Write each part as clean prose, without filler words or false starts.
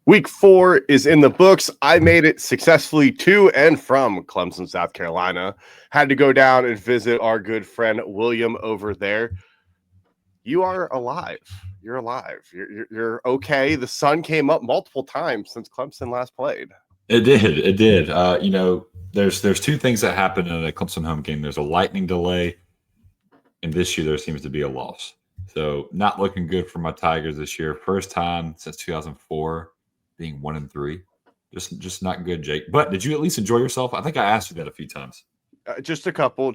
Week 4 is in the books. I made it successfully to and from Clemson, South Carolina. Had to go down and visit our good friend William over there. You are alive. You're alive. You're okay. The sun came up multiple times since Clemson last played. It did. There's two things that happen in a Clemson home game. There's a lightning delay, and this year there seems to be a loss. So not looking good for my Tigers this year. First time since 2004 being 1-3. Just not good, Jake. But did you at least enjoy yourself? I think I asked you that a few times. Just a couple.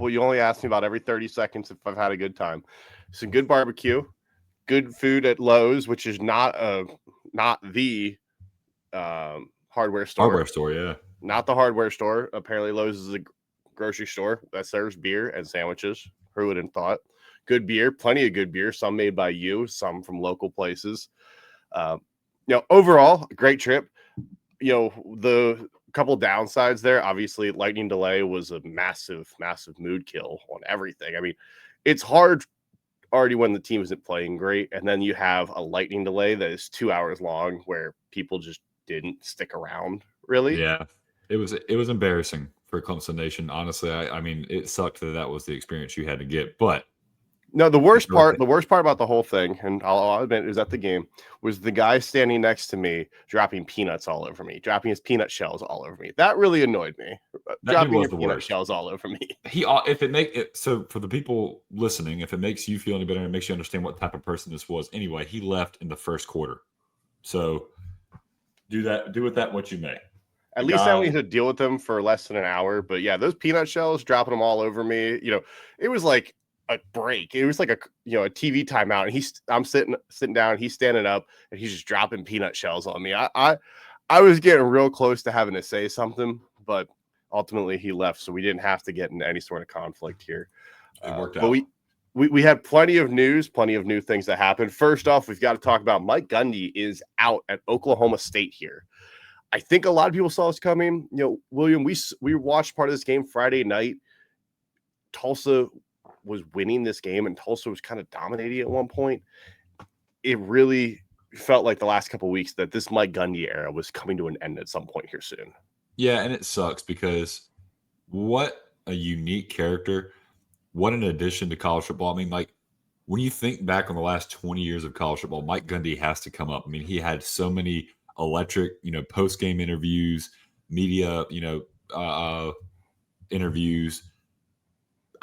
You only ask me about every 30 seconds if I've had a good time. Some good barbecue, good food at Lowe's, which is not the hardware store. Hardware store, yeah. Not the hardware store. Apparently Lowe's is a grocery store that serves beer and sandwiches. Who would have thought? Good beer, plenty of good beer, some made by you, some from local places. Overall, a great trip. The couple downsides there, obviously, lightning delay was a massive mood kill on everything. I mean, it's hard already when the team isn't playing great, and then you have a lightning delay that is 2 hours long where people just didn't stick around, really. Yeah, it was embarrassing for Clemson Nation. Honestly, I mean, it sucked that was the experience you had to get, but no, the worst part about the whole thing, and I'll admit, is at the game, was the guy standing next to me dropping peanuts all over me, dropping his peanut shells all over me. That really annoyed me. Dropping your peanut shells all over me. So for the people listening, if it makes you feel any better and it makes you understand what type of person this was, anyway, he left in the first quarter. So do with that what you may. At least I only had to deal with them for less than an hour. But yeah, those peanut shells, dropping them all over me, it was like a break. It was like a TV timeout, and I'm sitting down, he's standing up, and he's just dropping peanut shells on me. I was getting real close to having to say something, but ultimately he left, so we didn't have to get into any sort of conflict here. It worked out. But we had plenty of news, plenty of new things that happened. First off, we've got to talk about Mike Gundy is out at Oklahoma State here. I think a lot of people saw this coming. William, we watched part of this game Friday night. Tulsa was winning this game, and Tulsa was kind of dominating at one point. It really felt like the last couple of weeks that this Mike Gundy era was coming to an end at some point here soon. Yeah, and it sucks because what a unique character. What an addition to college football. I mean, like, when you think back on the last 20 years of college football, Mike Gundy has to come up. I mean, he had so many electric, post-game interviews, media, interviews,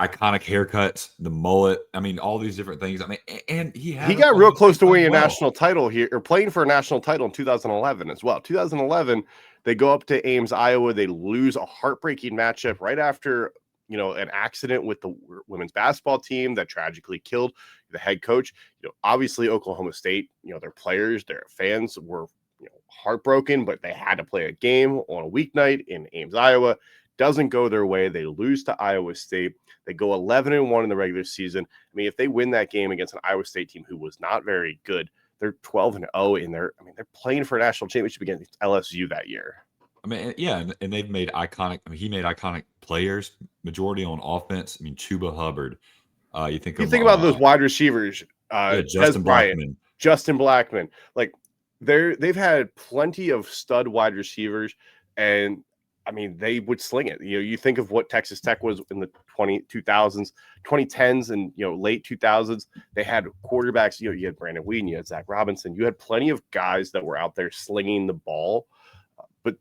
iconic haircuts, the mullet. I mean, all these different things. I mean, and he got real close to winning a national title here, or playing for a national title in 2011 as well. 2011, they go up to Ames, Iowa. They lose a heartbreaking matchup right after, an accident with the women's basketball team that tragically killed the head coach. Obviously Oklahoma State, their players, their fans were, heartbroken, but they had to play a game on a weeknight in Ames, Iowa. Doesn't go their way. They lose to Iowa State. They go 11-1 in the regular season. I mean, if they win that game against an Iowa State team who was not very good, they're 12-0 in there. I mean, they're playing for a national championship against LSU that year. I mean, yeah, and they've made iconic. I mean, he made iconic players, majority on offense. I mean, Chuba Hubbard. You think about those wide receivers. Justin Blackman. Like, they've had plenty of stud wide receivers, and I mean, they would sling it. You think of what Texas Tech was in the 2010s, and late 2000s. They had quarterbacks. You had Brandon Weeden, you had Zach Robinson. You had plenty of guys that were out there slinging the ball, but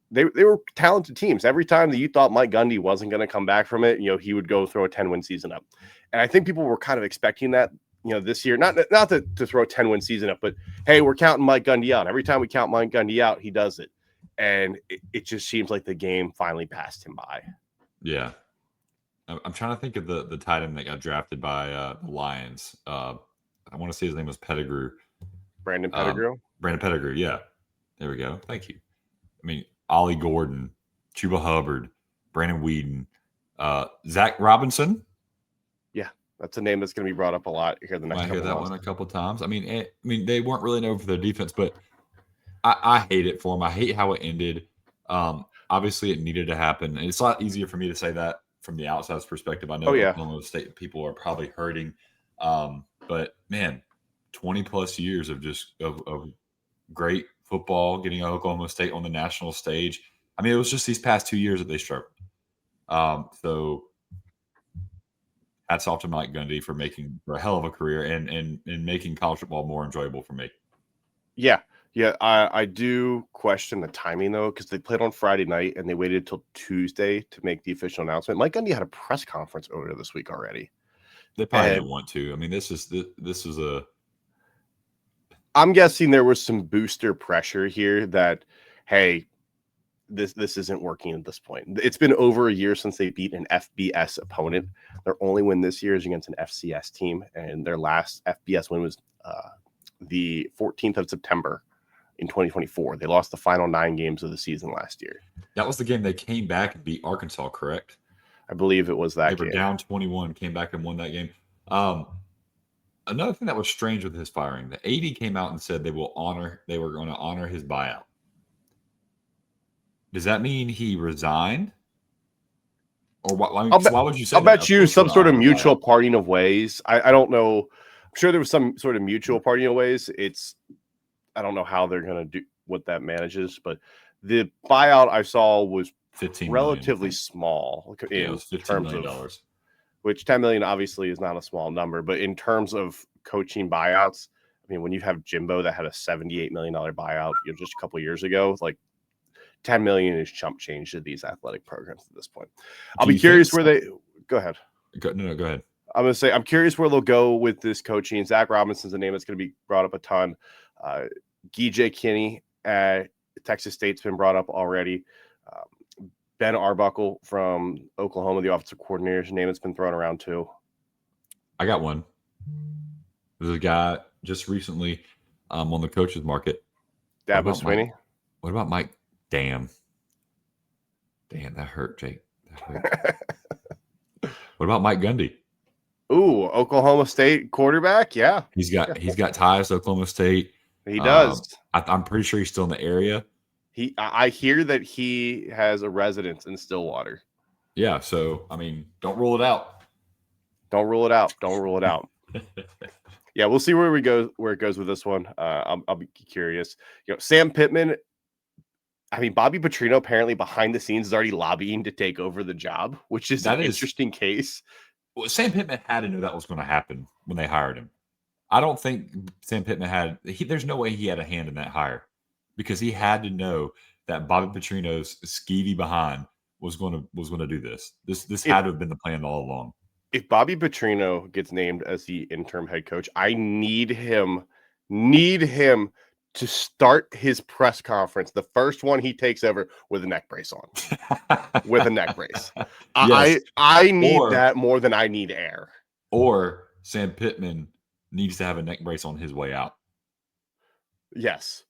they were talented teams. Every time that you thought Mike Gundy wasn't going to come back from it, he would go throw a 10-win season up. And I think people were kind of expecting that. This year, not to throw a 10-win season up, but hey, we're counting Mike Gundy out. Every time we count Mike Gundy out, he does it. And it just seems like the game finally passed him by. Yeah. I'm trying to think of the tight end that got drafted by the Lions. I want to say his name was Pettigrew. Brandon Pettigrew? Brandon Pettigrew, yeah. There we go. Thank you. I mean, Ollie Gordon, Chuba Hubbard, Brandon Weeden, Zach Robinson. Yeah. That's a name that's going to be brought up a lot here the next couple of months. I hear that one a couple of times. I mean, they weren't really known for their defense, but I hate it for them. I hate how it ended. Obviously, it needed to happen. And it's a lot easier for me to say that from the outside's perspective. I know Oklahoma State people are probably hurting. But, man, 20-plus years of great football, getting Oklahoma State on the national stage. I mean, it was just these past 2 years that they struggled. So hats off to Mike Gundy for making a hell of a career and making college football more enjoyable for me. Yeah. I do question the timing though, because they played on Friday night and they waited till Tuesday to make the official announcement. Mike Gundy had a press conference earlier this week already. They probably didn't want to. I mean, this is a. I'm guessing there was some booster pressure here that, hey, this isn't working at this point. It's been over a year since they beat an FBS opponent. Their only win this year is against an FCS team, and their last FBS win was the 14th of September in 2024. They lost the final 9 games of the season last year. That was the game they came back and beat Arkansas, correct? I believe it was that game. They were down 21, came back and won that game. Another thing that was strange with his firing, the AD came out and said they were going to honor his buyout. Does that mean he resigned? Or why would you say I'll bet you some sort of mutual parting of ways. I don't know. I'm sure there was some sort of mutual parting of ways. I don't know how they're going to do what that manages, but the buyout I saw was relatively small in terms of which $10 million obviously is not a small number, but in terms of coaching buyouts, I mean, when you have Jimbo that had a $78 million buyout just a couple of years ago, like $10 million is chump change to these athletic programs at this point. I'll be curious where they go ahead. Go ahead. I'm going to say I'm curious where they'll go with this coaching. Zach Robinson's a name that's going to be brought up a ton. G.J. Kinney at Texas State's been brought up already. Ben Arbuckle from Oklahoma, the offensive coordinator's name that's been thrown around too. I got one. There's a guy just recently on the coaches market. Dabo Swinney. What about Mike? Damn, that hurt, Jake. That hurt. What about Mike Gundy? Ooh, Oklahoma State quarterback. Yeah, he's got ties to Oklahoma State. He does. I'm pretty sure he's still in the area. I hear that he has a residence in Stillwater. Yeah, so I mean, don't rule it out. Don't rule it out. Yeah, we'll see where it goes with this one. I'll be curious. Sam Pittman. I mean, Bobby Petrino apparently behind the scenes is already lobbying to take over the job, which is an interesting case. Well, Sam Pittman had to know that was going to happen when they hired him. I don't think Sam Pittman there's no way he had a hand in that hire because he had to know that Bobby Petrino's skeevy behind was going to do this. This had to have been the plan all along. If Bobby Petrino gets named as the interim head coach, I need him to start his press conference, the first one he takes over, with a neck brace on. With a neck brace. Yes. I need that more than I need air. Or Sam Pittman needs to have a neck brace on his way out. Yes.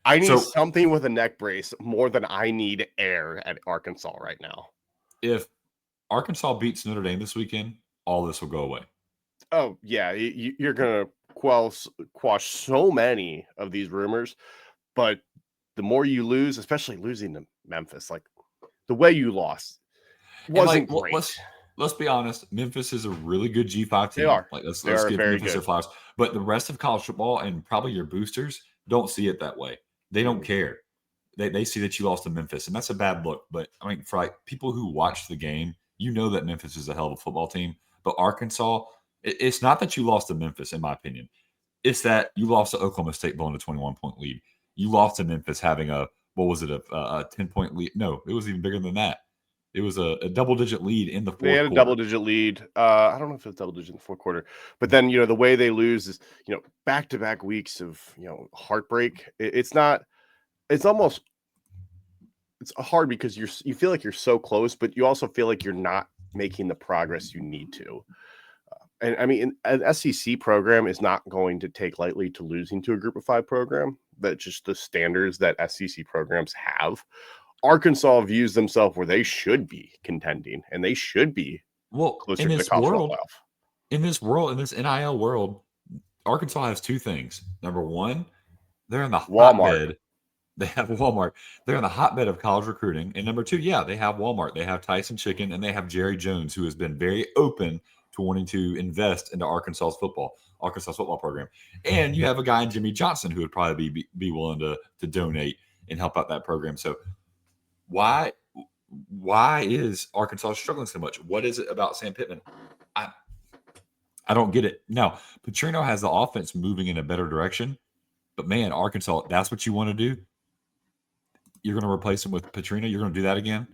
I need something with a neck brace more than I need air at Arkansas right now. If Arkansas beats Notre Dame this weekend, all this will go away. Oh, yeah. You're going to quash so many of these rumors, but the more you lose, especially losing to Memphis, like the way you lost wasn't great. Let's be honest. Memphis is a really good G5 team. They are. Let's give Memphis their flowers. But the rest of college football and probably your boosters don't see it that way. They don't care. They see that you lost to Memphis, and that's a bad look. But I mean, for people who watch the game, you know that Memphis is a hell of a football team. But Arkansas, it's not that you lost to Memphis, in my opinion. It's that you lost to Oklahoma State blowing a 21-point lead. You lost to Memphis having a 10-point lead. No, it was even bigger than that. It was a double-digit lead in the fourth quarter. They had a double-digit lead. I don't know if it's double-digit in the fourth quarter. But then, the way they lose is, back-to-back weeks of, heartbreak. It's hard because you feel like you're so close, but you also feel like you're not making the progress you need to. And I mean, an SEC program is not going to take lightly to losing to a Group of 5 program. That's just the standards that SEC programs have. Arkansas views themselves where they should be contending, and they should be closer to the college playoff. In this NIL world, Arkansas has two things. Number one, they're in the hotbed. They have Walmart. They're in the hotbed of college recruiting. And number two, they have Walmart. They have Tyson Chicken, and they have Jerry Jones, who has been very open wanting to invest into Arkansas's football program. And you have a guy in Jimmy Johnson who would probably be willing to donate and help out that program. So why is Arkansas struggling so much? What is it about Sam Pittman? I don't get it. Now, Petrino has the offense moving in a better direction, but man, Arkansas, that's what you want to do? You're going to replace him with Petrino? You're going to do that again?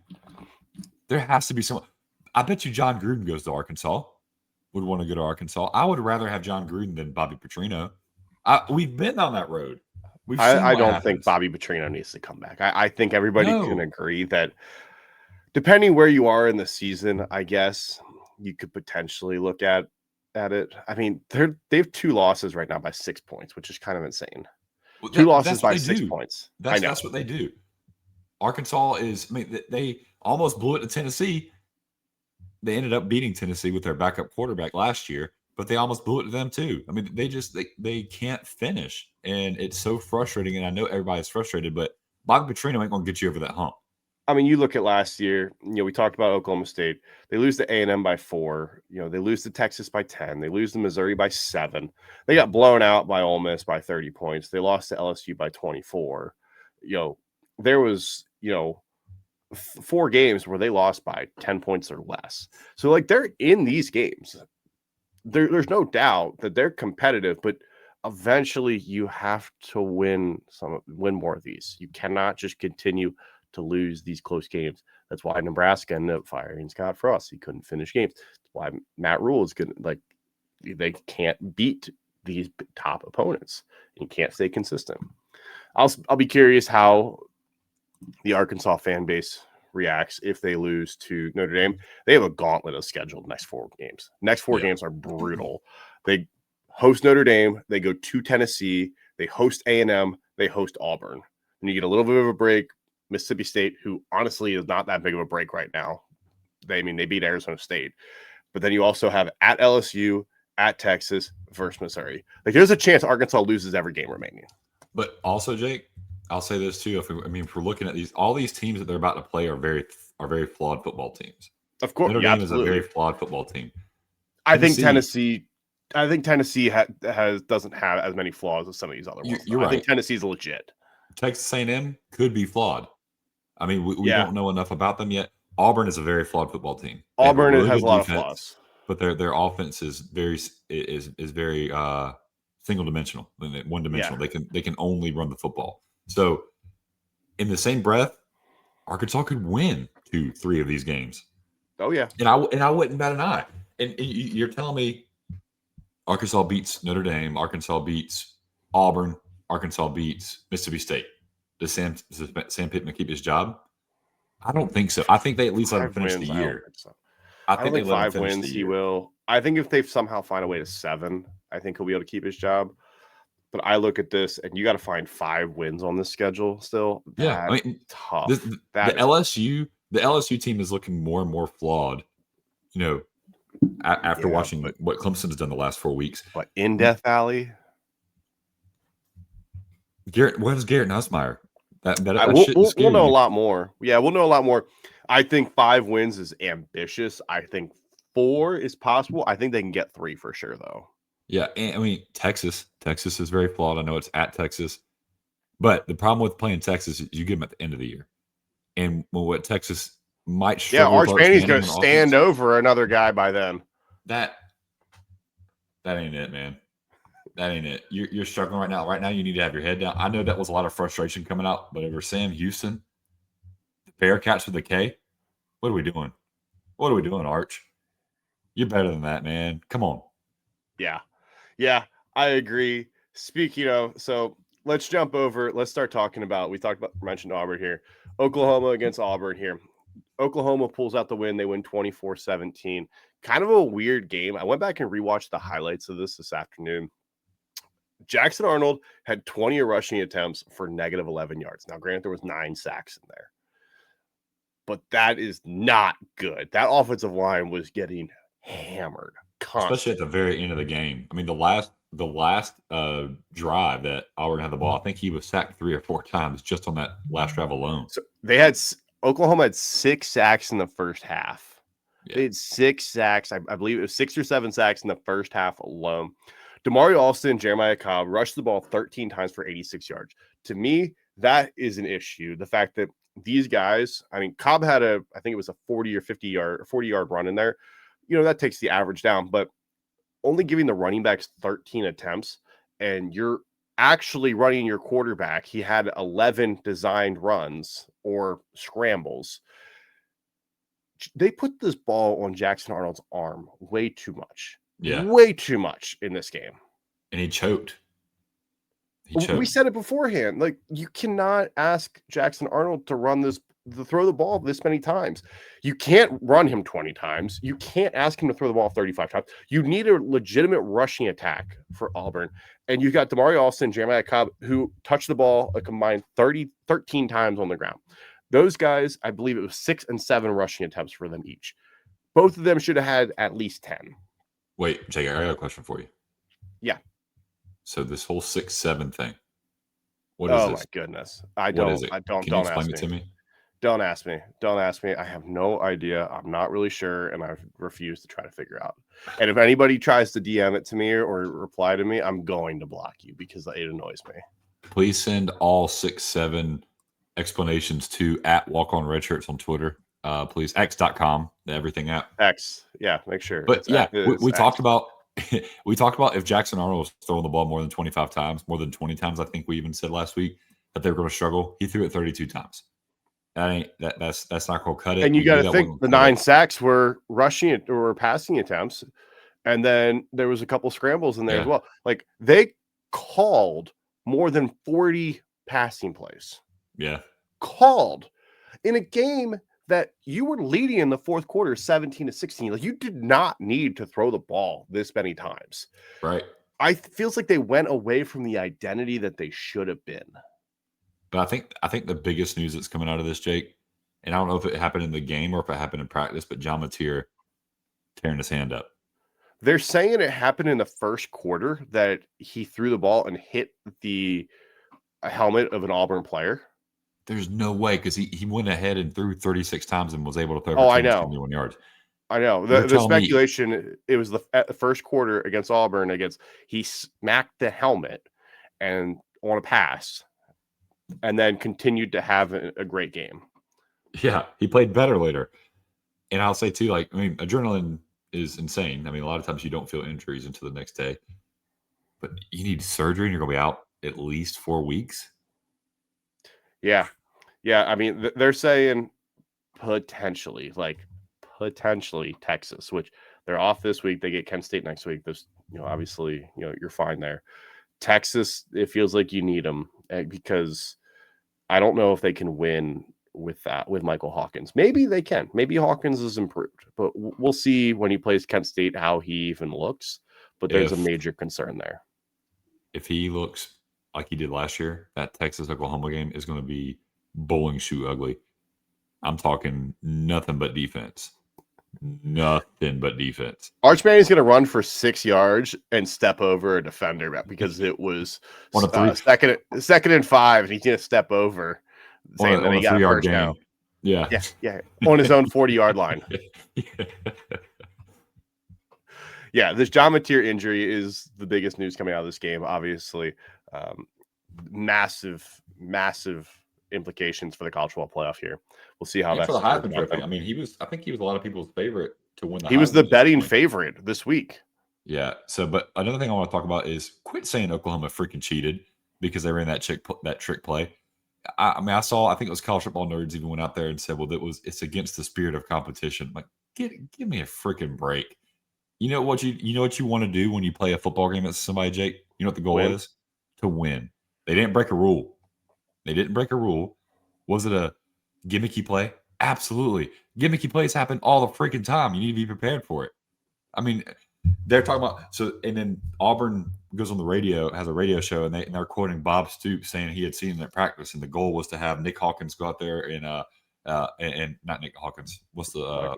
There has to be someone. I bet you John Gruden goes to Arkansas, would want to go to Arkansas. I would rather have John Gruden than Bobby Petrino. We've been down that road. I don't think Bobby Petrino needs to come back. I think everybody can agree that depending where you are in the season, I guess you could potentially look at it. I mean, they have 2 losses right now by 6 points, which is kind of insane. Well, 2 losses by 6 points. That's what they do. Arkansas they almost blew it to Tennessee. They ended up beating Tennessee with their backup quarterback last year, but they almost blew it to them too. I mean, they can't finish, and it's so frustrating. And I know everybody's frustrated, but Bobby Petrino ain't gonna get you over that hump. I mean, you look at last year, we talked about Oklahoma State. They lose to A&M by 4. They lose to Texas by 10. They lose to Missouri by 7. They got blown out by Ole Miss by 30 points. They lost to LSU by 24. There was, 4 games where they lost by 10 points or less. So, they're in these games. There's no doubt that they're competitive, but eventually you have to win more of these. You cannot just continue to lose these close games. That's why Nebraska ended up firing Scott Frost. He couldn't finish games. That's why Matt Rule is good. They can't beat these top opponents. You can't stay consistent. I'll be curious how the Arkansas fan base reacts if they lose to Notre Dame. They have a gauntlet of scheduled next 4 games. Next 4 games are brutal. They host Notre Dame. They go to Tennessee. They host A&M. They host Auburn. And you get a little bit of a break. Mississippi State, who honestly is not that big of a break right now. They beat Arizona State. But then you also have at LSU, at Texas, versus Missouri. There's a chance Arkansas loses every game remaining. But also, Jake, I'll say this too. If we're looking at all these teams that they're about to play are very flawed football teams. Of course, Notre Dame is a very flawed football team. I think Tennessee doesn't have as many flaws as some of these other ones. You're right. I think Tennessee's legit. Texas A&M could be flawed. I mean, we don't know enough about them yet. Auburn is a very flawed football team. Auburn has a lot of flaws, but their offense is very single dimensional, one dimensional. Yeah. They can only run the football. So, in the same breath, Arkansas could win 2-3 of these games. Oh yeah, and I wouldn't bat an eye. And you're telling me Arkansas beats Notre Dame, Arkansas beats Auburn, Arkansas beats Mississippi State. Does Sam Pittman keep his job? I don't think so. I think they at least let him finish the year. I think they 5 wins. He will. I think if they somehow find a way to 7, I think he'll be able to keep his job. But I look at this, and you got to find 5 wins on this schedule still. That's tough. The LSU team is looking more and more flawed. After watching what Clemson's done the last 4 weeks. But in Death Valley, what is Garrett Nussmeier? We'll know a lot more. Yeah, we'll know a lot more. I think 5 wins is ambitious. I think 4 is possible. I think they can get 3 for sure, though. Yeah, and Texas is very flawed. I know it's at Texas, but the problem with playing Texas is you get them at the end of the year, and what Texas might struggle. Yeah, Arch Manny's going to stand over another guy by then. That ain't it, man. That ain't it. You're struggling right now. Right now, you need to have your head down. I know that was a lot of frustration coming out, but over Sam Houston, the Bearcats with a K, what are we doing? What are we doing, Arch? You're better than that, man. Come on. Yeah, I agree. Speaking of, so let's jump over. Let's start talking about, mentioned Auburn here. Oklahoma against Auburn here. Oklahoma pulls out the win. They win 24-17. Kind of a weird game. I went back and rewatched the highlights of this afternoon. Jackson Arnold had 20 rushing attempts for negative 11 yards. Now, granted, there was 9 sacks in there. But that is not good. That offensive line was getting hammered constantly. Especially at the very end of the game. I mean, the last drive that Auburn had the ball, I think he was sacked 3 or 4 times just on that last drive alone. So Oklahoma had 6 sacks in the first half. They had 6 sacks. I believe it was 6 or 7 sacks in the first half alone. Damari Alston and Jeremiah Cobb rushed the ball 13 times for 86 yards. To me, that is an issue. The fact that these guys, I mean, Cobb had I think it was a 40 or 40-yard run in there. That takes the average down, but only giving the running backs 13 attempts, and you're actually running your quarterback. He had 11 designed runs or scrambles. They put this ball on Jackson Arnold's arm way too much. Yeah. Way too much in this game. And he choked. We said it beforehand. Like, you cannot ask Jackson Arnold to throw the ball this many times. You can't run him 20 times. You can't ask him to throw the ball 35 times. You need a legitimate rushing attack for Auburn. And you've got Damari Alston, Jeremiah Cobb, who touched the ball a combined 13 times on the ground. Those guys, I believe it was 6 and 7 rushing attempts for them each. Both of them should have had at least 10. Wait, Jake, I got a question for you. Yeah. So this whole 6-7 thing. What is this? Oh my goodness. Don't Can you explain it to me? Don't ask me. Don't ask me. I have no idea. I'm not really sure, and I refuse to try to figure out. And if anybody tries to DM it to me or reply to me, I'm going to block you because it annoys me. Please send all 6-7 explanations to @WalkOnRedShirts on Twitter. Please, x.com, the everything app. X, yeah, make sure. But we talked about if Jackson Arnold was throwing the ball more than 25 times, more than 20 times, I think we even said last week that they were going to struggle. He threw it 32 times. That's not going to cut it. And you got to think the 9 sacks were rushing or passing attempts, and then there was a couple scrambles in there as well. Like, they called more than 40 passing plays. Yeah, called in a game that you were leading in the fourth quarter 17-16. Like, you did not need to throw the ball this many times. Right. Feels like they went away from the identity that they should have been. But I think the biggest news that's coming out of this, Jake, and I don't know if it happened in the game or if it happened in practice, but John Mateer tearing his hand up. They're saying it happened in the first quarter, that he threw the ball and hit the helmet of an Auburn player. There's no way, because he went ahead and threw 36 times and was able to throw for 21 yards. I know. The speculation, it was at the first quarter against Auburn, he smacked the helmet and on a pass and then continued to have a great game. Yeah, he played better later. And I'll say, too, adrenaline is insane. I mean, a lot of times you don't feel injuries until the next day. But you need surgery and you're going to be out at least 4 weeks. Yeah. Yeah, I mean, they're saying potentially Texas, which they're off this week. They get Penn State next week. There's, obviously, you're fine there. Texas, it feels like you need them because I don't know if they can win with Michael Hawkins. Maybe they can. Maybe Hawkins is improved, but we'll see when he plays Kent State how he even looks. But there's a major concern there. If he looks like he did last year, that Texas-Oklahoma game is going to be bowling shoe ugly. I'm talking nothing but defense. Nothing but defense. Archman is going to run for 6 yards and step over a defender because it was second and 5, and he's going to step over, saying that he got a 3-yard gain. Yeah, on his own 40-yard line. Yeah, this John Mateer injury is the biggest news coming out of this game. Obviously, massive implications for the college football playoff here. We'll see how that's for the Heisman Trophy. I mean, I think he was a lot of people's favorite to win the Heisman. He was the betting favorite this week. Yeah. So, but another thing I want to talk about is quit saying Oklahoma freaking cheated because they ran that trick play. I think it was College Football Nerds even went out there and said, well, it's against the spirit of competition. Like, give me a freaking break. You know what you want to do when you play a football game against somebody, Jake? You know what the goal is? To win. They didn't break a rule. Was it a gimmicky play? Absolutely. Gimmicky plays happen all the freaking time. You need to be prepared for it. I mean, they're talking about and then Auburn goes on the radio, has a radio show, and they're quoting Bob Stoops saying he had seen them at practice, and the goal was to have Nick Hawkins go out there and not Nick Hawkins. What's the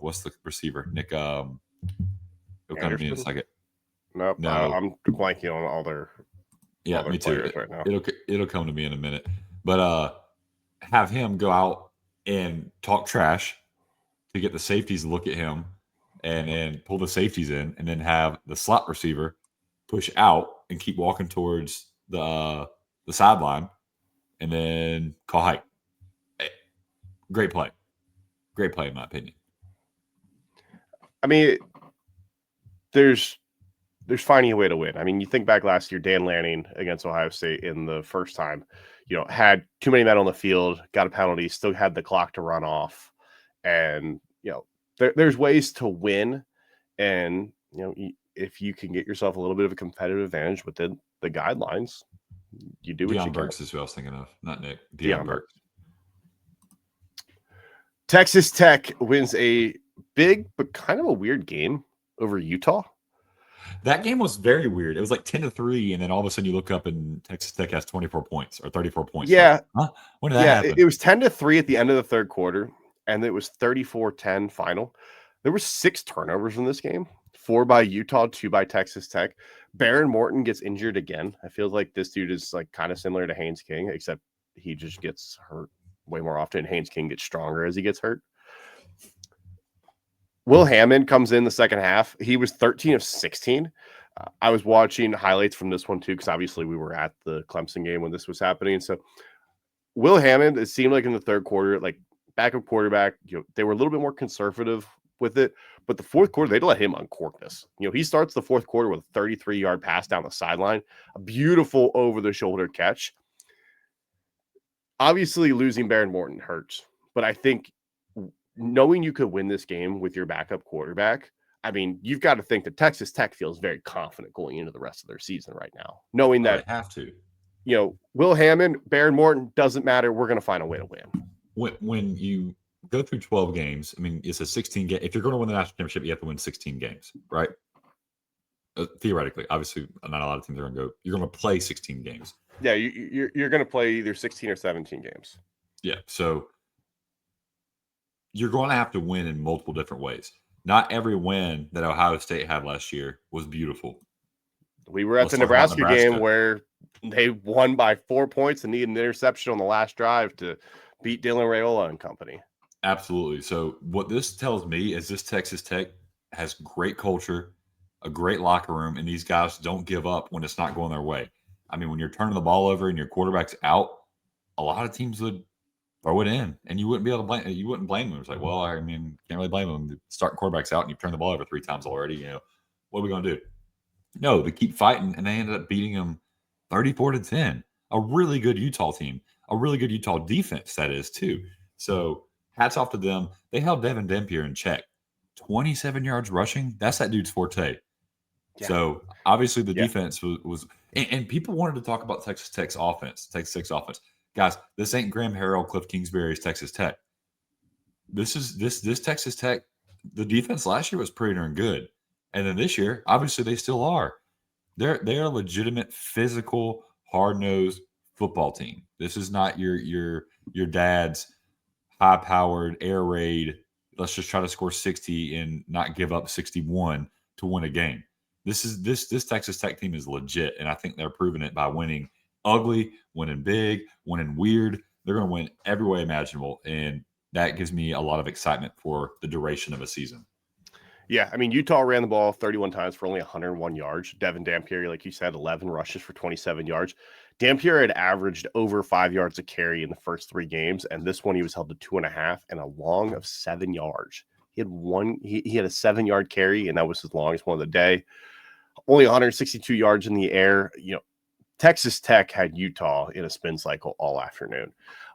what's the receiver? Nick it'll come to me in a second. Nope. No, I'm blanking on all their me too. Right now. It'll come to me in a minute. But have him go out and talk trash to get the safeties to look at him and then pull the safeties in and then have the slot receiver push out and keep walking towards the sideline and then call hike. Great play. Great play, in my opinion. I mean, there's finding a way to win. I mean, you think back last year, Dan Lanning against Ohio State in the first time, had too many men on the field, got a penalty, still had the clock to run off. And, there's ways to win. And, if you can get yourself a little bit of a competitive advantage within the guidelines, you do what you can. Deion Burks is who I was thinking of, not Nick. Deion Burks. Texas Tech wins a big but kind of a weird game over Utah. That game was very weird. It was like 10-3, and then all of a sudden you look up and Texas Tech has 24 points or 34 points. Yeah. Like, huh? When did that happen? It was 10-3 at the end of the third quarter, and it was 34-10 final. There were 6 turnovers in this game, 4 by Utah, 2 by Texas Tech. Baron Morton gets injured again. I feel like this dude is like kind of similar to Haynes King, except he just gets hurt way more often. Haynes King gets stronger as he gets hurt. Will Hammond comes in the second half. He was 13 of 16. I was watching highlights from this one too, because obviously we were at the Clemson game when this was happening. So Will Hammond, it seemed like in the third quarter, like backup quarterback, they were a little bit more conservative with it. But the fourth quarter, they'd let him uncork this. He starts the fourth quarter with a 33-yard pass down the sideline, a beautiful over-the-shoulder catch. Obviously, losing Baron Morton hurts, but I think knowing you could win this game with your backup quarterback, I mean, you've got to think that Texas Tech feels very confident going into the rest of their season right now, knowing that they have to. Will Hammond, Baron Morton, doesn't matter. We're going to find a way to win. When you go through 12 games, I mean, it's a 16 game. If you're going to win the national championship, you have to win 16 games, right? Theoretically, obviously, not a lot of teams are going to go. You're going to play 16 games. Yeah, you're going to play either 16 or 17 games. Yeah, so you're going to have to win in multiple different ways. Not every win that Ohio State had last year was beautiful. We were at the Nebraska game where they won by 4 points and needed an interception on the last drive to beat Dylan Raiola and company. Absolutely. So what this tells me is this Texas Tech has great culture, a great locker room, and these guys don't give up when it's not going their way. I mean, when you're turning the ball over and your quarterback's out, a lot of teams would throw it in, and you wouldn't be able to blame. You wouldn't blame them. It's like, well, I mean, can't really blame them. The starting quarterback's out, and you've turned the ball over 3 times already. What are we going to do? No, they keep fighting, and they ended up beating them 34-10. A really good Utah team, a really good Utah defense, that is too. So hats off to them. They held Devin Dampier in check. 27 yards rushing. That's that dude's forte. Yeah. So obviously the defense was and people wanted to talk about Texas Tech's offense. Guys, this ain't Graham Harrell, Cliff Kingsbury's Texas Tech. This Texas Tech, the defense last year was pretty darn good. And then this year, obviously they still are. They're a legitimate, physical, hard-nosed football team. This is not your dad's high-powered air raid. Let's just try to score 60 and not give up 61 to win a game. This Texas Tech team is legit, and I think they're proving it by winning ugly, winning big, winning weird. They're going to win every way imaginable, and that gives me a lot of excitement for the duration of a season. Yeah, I mean, Utah ran the ball 31 times for only 101 yards. Devin Dampier, like you said, 11 rushes for 27 yards. Dampier had averaged over 5 yards a carry in the first 3 games, and this one he was held to 2.5 and a long of 7 yards. He had he had a 7-yard carry, and that was his longest one of the day. Only 162 yards in the air. Texas Tech had Utah in a spin cycle all afternoon.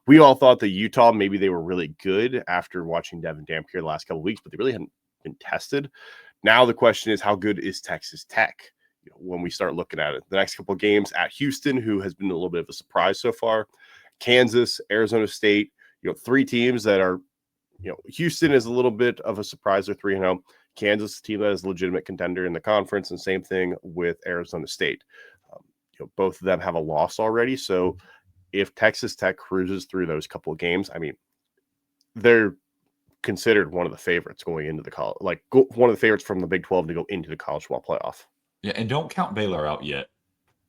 We all thought that Utah, maybe they were really good after watching Devin Dampier the last couple of weeks, but they really hadn't been tested. Now the question is, how good is Texas Tech? When we start looking at it, the next couple of games at Houston, who has been a little bit of a surprise so far, Kansas, Arizona State, 3 teams that are, Houston is a little bit of a surprise. They're 3-0. Kansas, team that is a legitimate contender in the conference, and same thing with Arizona State. Both of them have a loss already. So if Texas Tech cruises through those couple of games, I mean, they're considered one of the favorites going into the college, one of the favorites from the Big 12 to go into the college football playoff. Yeah, and don't count Baylor out yet.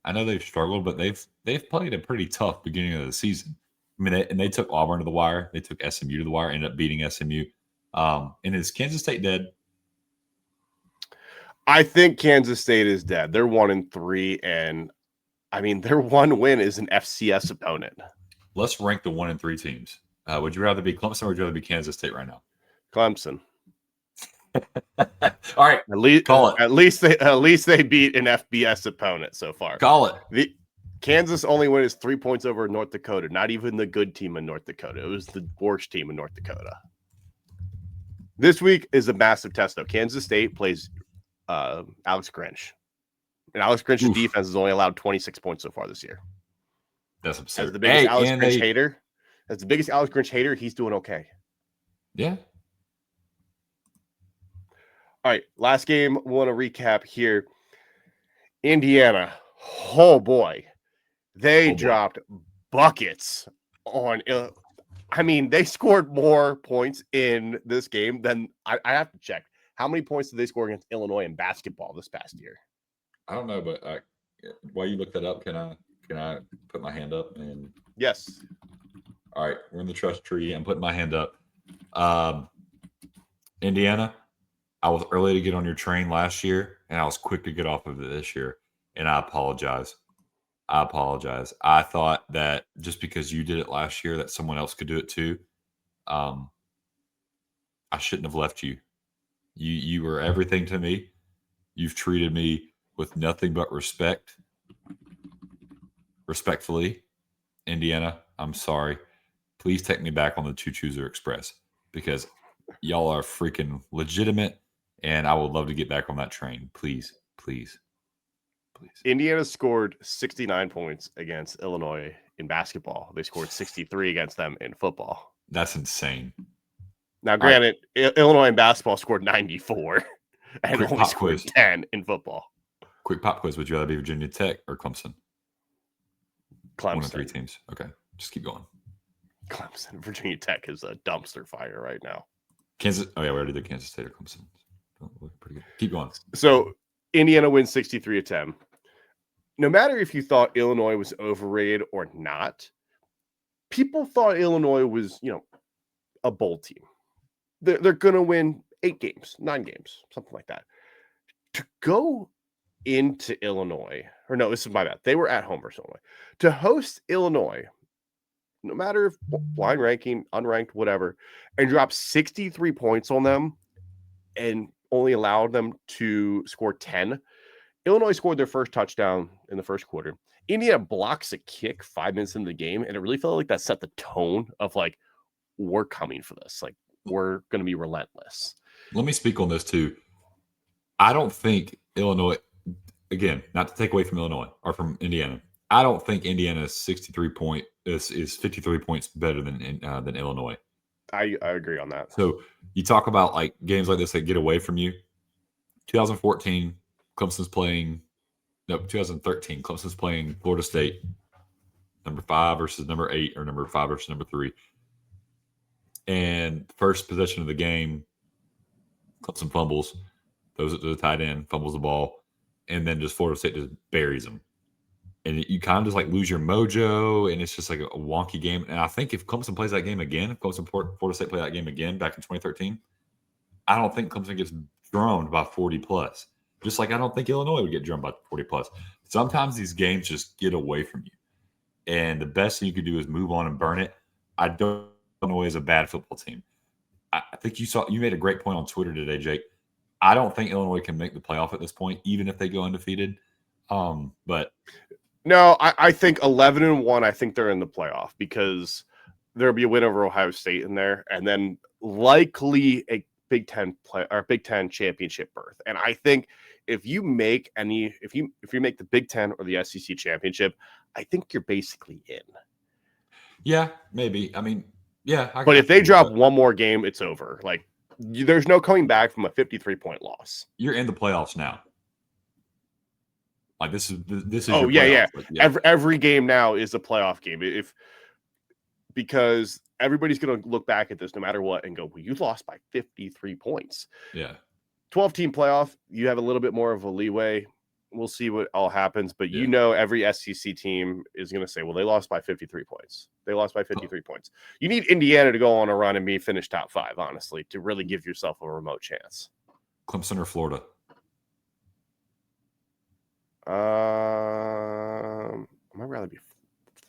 I know they've struggled, but they've played a pretty tough beginning of the season. I mean, they took Auburn to the wire. They took SMU to the wire, ended up beating SMU. And is Kansas State dead? I think Kansas State is dead. They're 1-3, and I mean their one win is an FCS opponent. Let's rank the 1-3 teams. Would you rather be Clemson or would you rather be Kansas State right now? Clemson. All right, call it. At least they beat an FBS opponent so far. Call it. The Kansas only win is 3 points over North Dakota. Not even the good team in North Dakota. It was the worst team in North Dakota. This week is a massive test, though. Kansas State plays Alex Grinch. And Alex Grinch's defense has only allowed 26 points so far this year. That's absurd. As the biggest Alex Grinch hater, he's doing okay. Yeah. All right, last game we want to recap here. Indiana. Oh, boy. They dropped buckets on I mean, they scored more points in this game than I have to check. How many points did they score against Illinois in basketball this past year? I don't know, but while you look that up, can I put my hand up? And yes. All right, we're in the trust tree. I'm putting my hand up. Indiana, I was early to get on your train last year, and I was quick to get off of it this year, and I apologize. I thought that just because you did it last year, that someone else could do it too. I shouldn't have left you. You were everything to me. You've treated me with nothing but respect. Respectfully, Indiana, I'm sorry. Please take me back on the Choo-Chooser Express because y'all are freaking legitimate, and I would love to get back on that train. Please. Indiana scored 69 points against Illinois in basketball. They scored 63 against them in football. That's insane. Now, granted, Illinois in basketball scored 94 and only scored 10 in football. Quick pop quiz. Would you rather be Virginia Tech or Clemson? Clemson. 1-3 teams. Okay. Just keep going. Clemson. Virginia Tech is a dumpster fire right now. Kansas. Oh, yeah. We already did Kansas State or Clemson. Pretty good. Keep going. So, Indiana wins 63-10. No matter if you thought Illinois was overrated or not, people thought Illinois was, a bowl team. They're going to win 8 games, 9 games, something like that. To go into Illinois, or no, this is my bad. They were at home versus Illinois. To host Illinois, no matter if blind ranking, unranked, whatever, and drop 63 points on them and only allowed them to score 10. Illinois scored their first touchdown in the first quarter. Indiana blocks a kick 5 minutes into the game, and it really felt like that set the tone of like, we're coming for this. Like, we're going to be relentless. Let me speak on this too. I don't think Illinois, again, not to take away from Illinois or from Indiana, I don't think Indiana's 63 point is 53 points better than Illinois. I agree on that. So you talk about like games like this that get away from you. 2014, 2013, Clemson's playing Florida State, number 5 versus number 8, or number 5 versus number 3. And first possession of the game, Clemson fumbles, throws it to the tight end, fumbles the ball, and then just Florida State just buries them. And you kind of just like lose your mojo, and it's just like a wonky game. And I think if Clemson plays that game again, if Florida State play that game again back in 2013, I don't think Clemson gets drummed by 40 plus. Just like I don't think Illinois would get drummed by 40 plus. Sometimes these games just get away from you. And the best thing you could do is move on and burn it. I don't know is a bad football team. I think you made a great point on Twitter today, Jake. I don't think Illinois can make the playoff at this point, even if they go undefeated. But no, I think 11-1. I think they're in the playoff because there'll be a win over Ohio State in there, and then likely a Big Ten championship berth. And I think if you make if you make the Big Ten or the SEC championship, I think you're basically in. Yeah, maybe. I mean, yeah. But if they drop one more game, it's over. Like, there's no coming back from a 53-point loss. You're in the playoffs now. Like this is. Oh yeah. Like, yeah. Every game now is a playoff game. Because everybody's going to look back at this no matter what and go, well, you lost by 53 points. Yeah. 12-team playoff, you have a little bit more of a leeway. We'll see what all happens. But Yeah. every SEC team is going to say, well, they lost by 53 points. They lost by 53 points. You need Indiana to go on a run and finish top 5, honestly, to really give yourself a remote chance. Clemson or Florida? I might rather be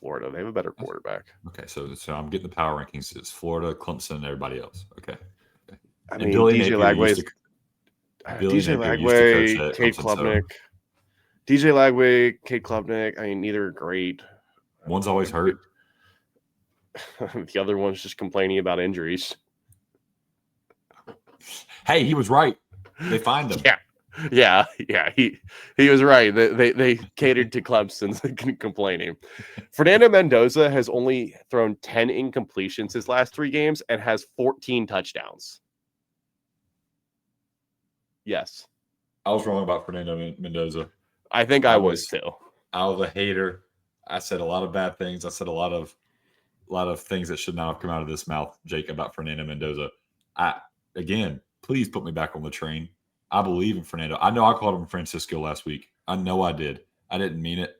Florida. They have a better quarterback. Okay, so I'm getting the power rankings. It's Florida, Clemson, and everybody else. Okay. I And mean, Billy DJ Napier Lagway, used to coach at Cade Clemson, Klubnik. DJ Lagway, Cade Klubnik. I mean, neither are great. One's always hurt. The other one's just complaining about injuries. Hey, he was right. They find him. Yeah. He was right. They catered to Clemson's complaining. Fernando Mendoza has only thrown 10 incompletions his last 3 games and has 14 touchdowns. Yes. I was wrong about Fernando Mendoza. I think I was too. I was a hater. I said a lot of bad things. I said a lot of things that should not have come out of this mouth, Jake, about Fernando Mendoza. Again, please put me back on the train. I believe in Fernando. I know I called him Francisco last week. I know I did. I didn't mean it.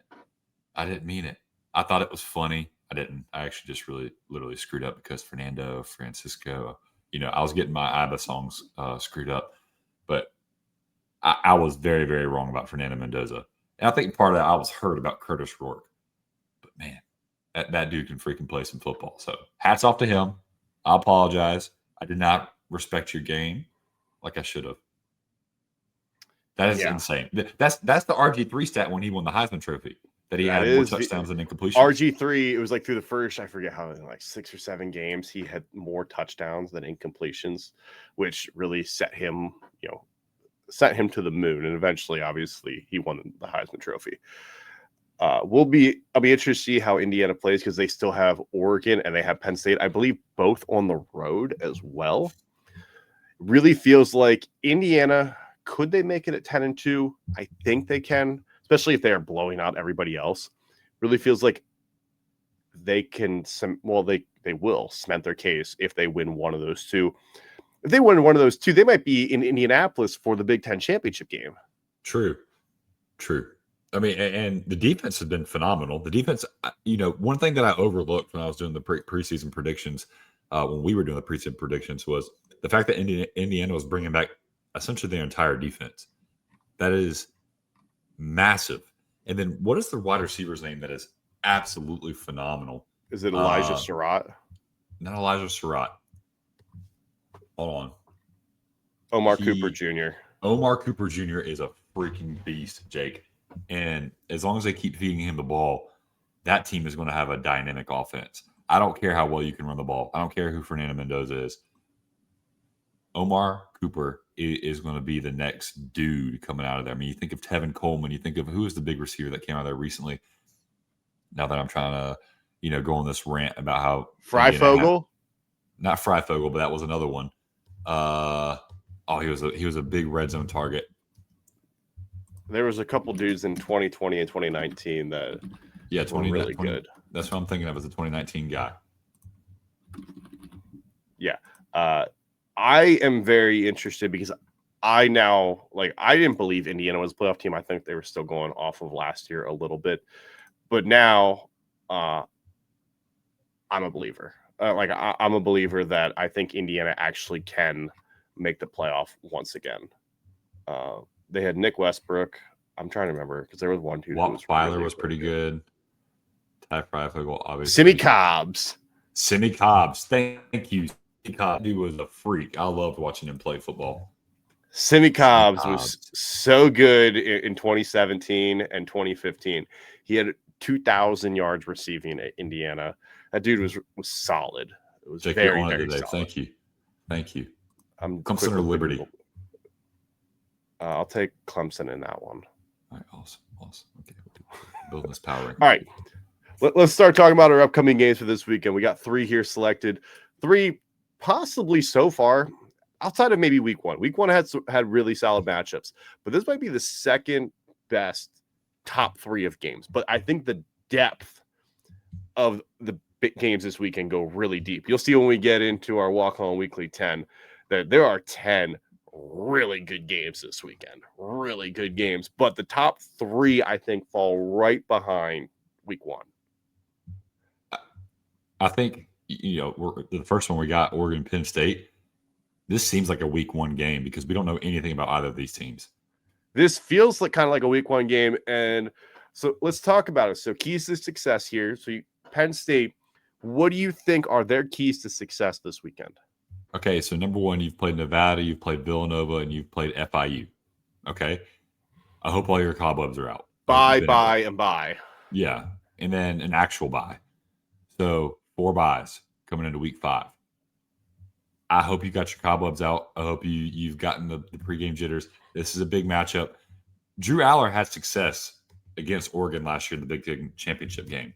I thought it was funny. I didn't. I actually just literally screwed up because Fernando, Francisco, I was getting my ABBA songs screwed up. But I was very, very wrong about Fernando Mendoza. And I think part of that I was hurt about Curtis Rourke. But man, that dude can freaking play some football. So hats off to him. I apologize. I did not respect your game like I should have. That is insane. That's the RG3 stat when he won the Heisman Trophy. That he had more touchdowns than incompletions. RG3, it was like through the first, I forget how, like 6 or 7 games, he had more touchdowns than incompletions, which really set him to the moon. And eventually, obviously, he won the Heisman Trophy. I'll be interested to see how Indiana plays because they still have Oregon and they have Penn State, I believe, both on the road as well. Really feels like Indiana, could they make it at 10-2? I think they can, especially if they are blowing out everybody else. Really feels like they can. They will cement their case if they win one of those 2. If they win one of those 2, they might be in Indianapolis for the Big Ten championship game. True. I mean, and the defense has been phenomenal. The defense, one thing that I overlooked when I was doing the preseason predictions, when we were doing the preseason predictions, was the fact that Indiana was bringing back essentially their entire defense. That is massive. And then what is the wide receiver's name that is absolutely phenomenal? Is it Elijah Surratt? Not Elijah Surratt. Hold on. Omar Cooper Jr. Omar Cooper Jr. is a freaking beast, Jake. And as long as they keep feeding him the ball, that team is going to have a dynamic offense. I don't care how well you can run the ball. I don't care who Fernando Mendoza is. Omar Cooper is going to be the next dude coming out of there. I mean, you think of Tevin Coleman. You think of who is the big receiver that came out of there recently. Now that I'm trying to, go on this rant about how Freifogel, not Freifogel, but that was another one. He was a big red zone target. There was a couple dudes in 2020 and 2019 that were really good. That's what I'm thinking of as a 2019 guy. Yeah. I am very interested because I didn't believe Indiana was a playoff team. I think they were still going off of last year a little bit. But now I'm a believer. I'm a believer that I think Indiana actually can make the playoff once again. They had Nick Westbrook. I'm trying to remember because there was one dude. Walt Filer was pretty good. Ty Freifogel, obviously. Simi Cobbs. Thank you. He was a freak. I loved watching him play football. Simi Cobbs was so good in 2017 and 2015. He had 2,000 yards receiving at Indiana. That dude was solid. It was very solid. Thank you. I'm Clemson or Liberty? I'll take Clemson in that one. All right, awesome. Okay, building this power. All right, let's start talking about our upcoming games for this weekend. We got 3 here selected. 3 possibly so far, outside of maybe week 1. Week 1 had really solid matchups, but this might be the second best top 3 of games. But I think the depth of the big games this weekend go really deep. You'll see when we get into our walk-on weekly 10 that there are 10 really good games this weekend. Really good games. But the top 3, I think, fall right behind week 1. I think, the first one we got, Oregon, Penn State. This seems like a week 1 game because we don't know anything about either of these teams. This feels like kind of like a week 1 game. And so let's talk about it. So keys to success here. So Penn State, what do you think are their keys to success this weekend? Okay, so number 1, you've played Nevada, you've played Villanova, and you've played FIU. Okay, I hope all your cobwebs are out. Bye. Yeah, and then an actual bye. So 4 byes coming into week 5. I hope you got your cobwebs out. I hope you've gotten the pregame jitters. This is a big matchup. Drew Allar had success against Oregon last year in the Big Ten championship game.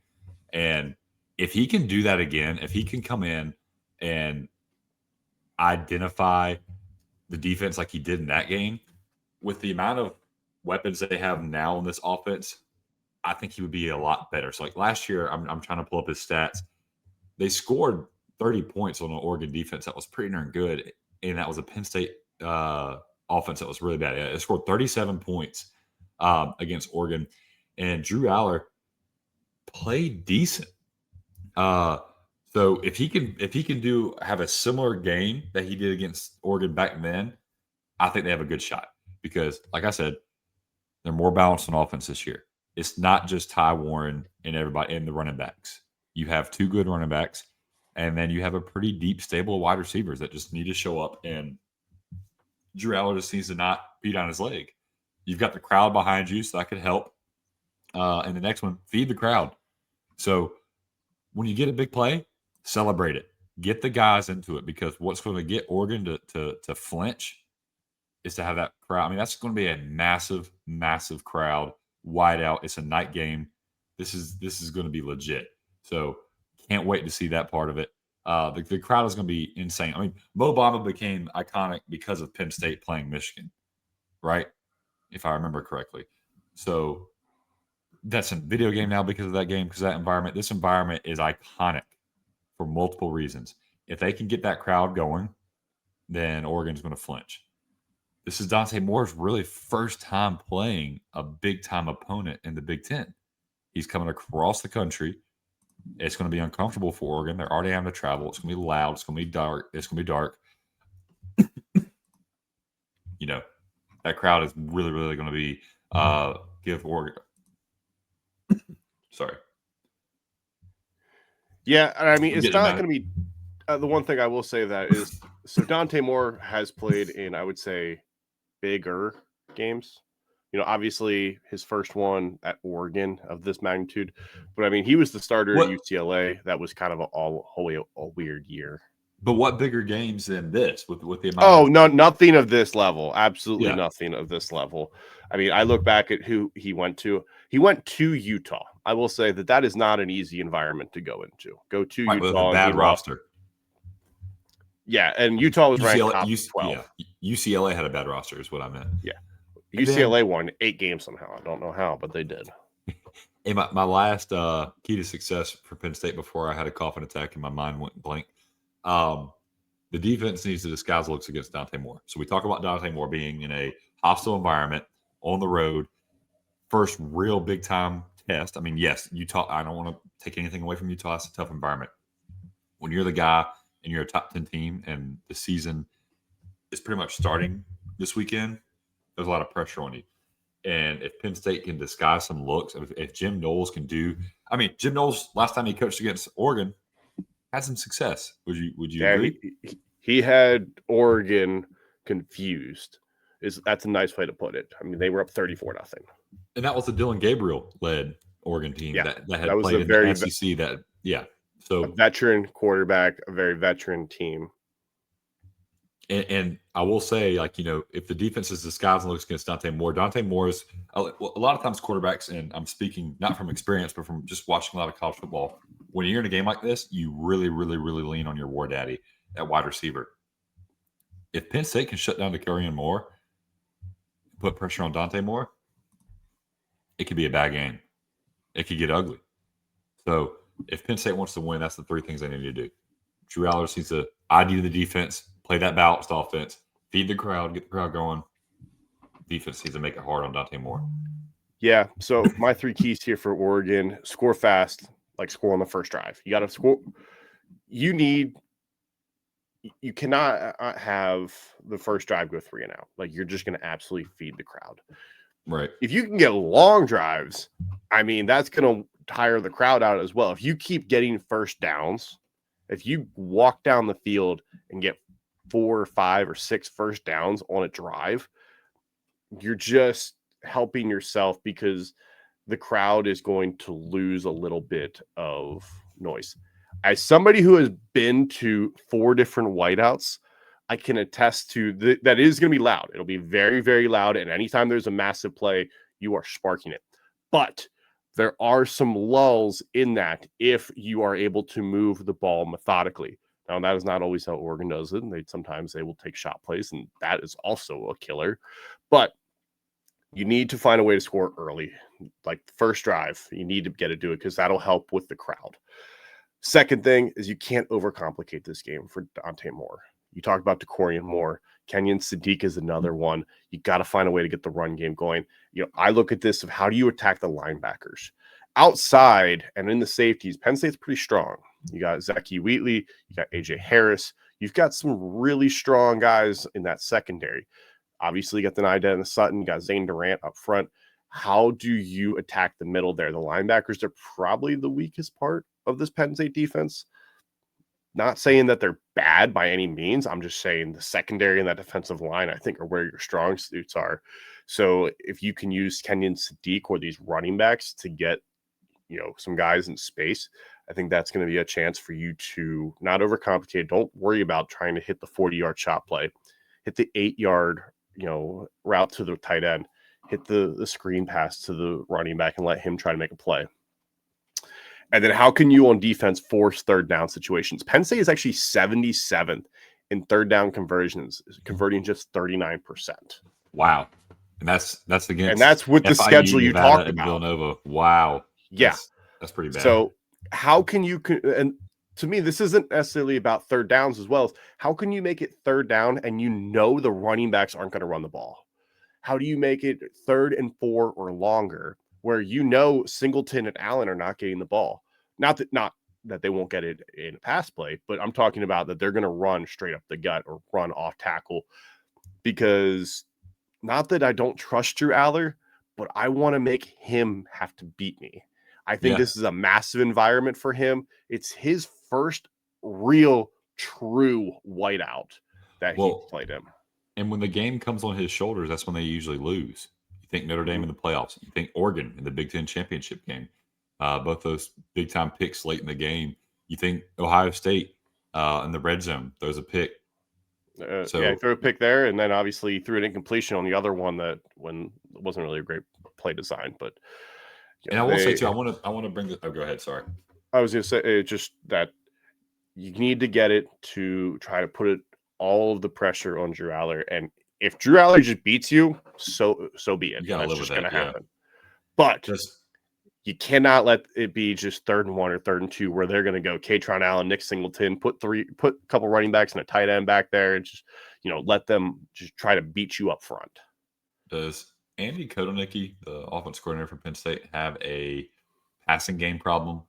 And if he can do that again, if he can come in and identify the defense like he did in that game, with the amount of weapons they have now in this offense, I think he would be a lot better. So like last year, I'm trying to pull up his stats. They scored 30 points on an Oregon defense that was pretty darn good, and that was a Penn State offense that was really bad. It scored 37 points against Oregon, and Drew Allar played decent. So if he can have a similar game that he did against Oregon back then, I think they have a good shot because, like I said, they're more balanced on offense this year. It's not just Ty Warren and everybody and the running backs. You have 2 good running backs, and then you have a pretty deep stable of wide receivers that just need to show up. And Drew Allar just needs to not beat on his leg. You've got the crowd behind you, so that could help. And the next one, feed the crowd. So when you get a big play, celebrate it. Get the guys into it because what's going to get Oregon to flinch is to have that crowd. I mean, that's going to be a massive, massive crowd, wide out. It's a night game. This is going to be legit. So can't wait to see that part of it. The crowd is going to be insane. I mean, Mo Bamba became iconic because of Penn State playing Michigan, right? If I remember correctly. So that's a video game now because of that game, because of that environment. This environment is iconic for multiple reasons. If they can get that crowd going, then Oregon's going to flinch. This is Dante Moore's really first time playing a big-time opponent in the Big Ten. He's coming across the country. It's going to be uncomfortable for Oregon. They're already having to travel. It's going to be loud. It's going to be dark. That crowd is really, really going to be give Oregon. Sorry. Yeah, I mean, it's not going to be the one thing I will say that is so Dante Moore has played in, I would say, bigger games. Obviously his first one at Oregon of this magnitude, but I mean, he was the starter at UCLA. That was kind of a weird year. But what bigger games than this with the amount? Oh, no, nothing of this level. Absolutely nothing of this level. I mean, I look back at who he went to. He went to Utah. I will say that is not an easy environment to go into. Go to Utah with a bad roster. Yeah, and Utah was ranked top 12. Yeah, UCLA had a bad roster, is what I meant. Yeah, UCLA won 8 games somehow. I don't know how, but they did. Hey, my last key to success for Penn State before I had a coughing attack and my mind went blank. The defense needs to disguise looks against Dante Moore. So we talk about Dante Moore being in a hostile environment on the road. First real big time test. I mean, yes, Utah. I don't want to take anything away from Utah. It's a tough environment. When you're the guy and you're a top 10 team and the season is pretty much starting this weekend, there's a lot of pressure on you. And if Penn State can disguise some looks, if Jim Knowles can do, I mean, Jim Knowles last time he coached against Oregon had some success. Would you agree? He had Oregon confused. That's a nice way to put it. I mean, they were up 34-0. And that was the Dylan Gabriel led Oregon team that had was played in the SEC. So a veteran quarterback, a very veteran team. And I will say, if the defense is disguised and looks against Dante Moore is a lot of times quarterbacks, and I'm speaking not from experience, but from just watching a lot of college football. When you're in a game like this, you really, really, really lean on your war daddy at wide receiver. If Penn State can shut down Kirby Moore, put pressure on Dante Moore, it could be a bad game. It could get ugly. So if Penn State wants to win, that's the 3 things they need to do. Drew Allar needs to ID the defense, play that balanced offense, Feed the crowd, get the crowd going. Defense needs to make it hard on Dante Moore. Yeah. So my 3 keys here for Oregon: score fast, like score on the first drive. You got to score. You cannot have the first drive go 3 and out. Like, you're just going to absolutely feed the crowd. Right. If you can get long drives, I mean, that's going to tire the crowd out as well. If you keep getting first downs, if you walk down the field and get 4 or 5 or 6 first downs on a drive, you're just helping yourself because the crowd is going to lose a little bit of noise. As somebody who has been to 4 different whiteouts, I can attest to that is going to be loud. It'll be very, very loud. And anytime there's a massive play, you are sparking it. But there are some lulls in that if you are able to move the ball methodically. Now, that is not always how Oregon does it. And sometimes they will take shot plays, and that is also a killer. But you need to find a way to score early. Like the first drive, you need to get to do it because that'll help with the crowd. Second thing is you can't overcomplicate this game for Dante Moore. You talk about DeCorian Moore. Kenyon Sadiq is another one. You got to find a way to get the run game going. I look at this of how do you attack the linebackers? Outside and in the safeties, Penn State's pretty strong. You got Zachy Wheatley. You got AJ Harris. You've got some really strong guys in that secondary. Obviously, you got the Nida and the Sutton. You got Zane Durant up front. How do you attack the middle there? The linebackers are probably the weakest part of this Penn State defense. Not saying that they're bad by any means. I'm just saying the secondary and that defensive line, I think, are where your strong suits are. So if you can use Kenyon Sadiq or these running backs to get, some guys in space, I think that's going to be a chance for you to not overcomplicate. Don't worry about trying to hit the 40-yard shot play. Hit the 8-yard, route to the tight end. Hit the screen pass to the running back and let him try to make a play. And then how can you on defense force third down situations? Penn State is actually 77th in third down conversions, converting just 39%. Wow. And that's against and that's with the FIU, schedule you Nevada, talked and about. Villanova. Wow. Yeah. That's pretty bad. So how can you, and to me, this isn't necessarily about third downs as well. How can you make it third down and the running backs aren't going to run the ball? How do you make it 3rd and 4 or longer where Singleton and Allen are not getting the ball? Not that they won't get it in a pass play, but I'm talking about that they're going to run straight up the gut or run off tackle, because not that I don't trust Drew Allar, but I want to make him have to beat me. I think this is a massive environment for him. It's his first real true whiteout that he played him. And when the game comes on his shoulders, that's when they usually lose. You think Notre Dame in the playoffs. You think Oregon in the Big Ten championship game. Both those big-time picks late in the game. You think Ohio State in the red zone throws a pick. He threw a pick there, and then obviously threw an incompletion on the other one that when it wasn't really a great play design. But I will say too, I want to bring this. Oh, go ahead. Sorry. I was going to say just that you need to get it to try to put all of the pressure on Drew Allar, and if Drew Allar just beats you, so be it. That's just going to happen. But you cannot let it be just 3rd and 1 or 3rd and 2 where they're going to go Katron Allen, Nick Singleton, put a couple running backs and a tight end back there, and just let them just try to beat you up front. Does Andy Kotelnicki, the offense coordinator for Penn State, have a passing game problem?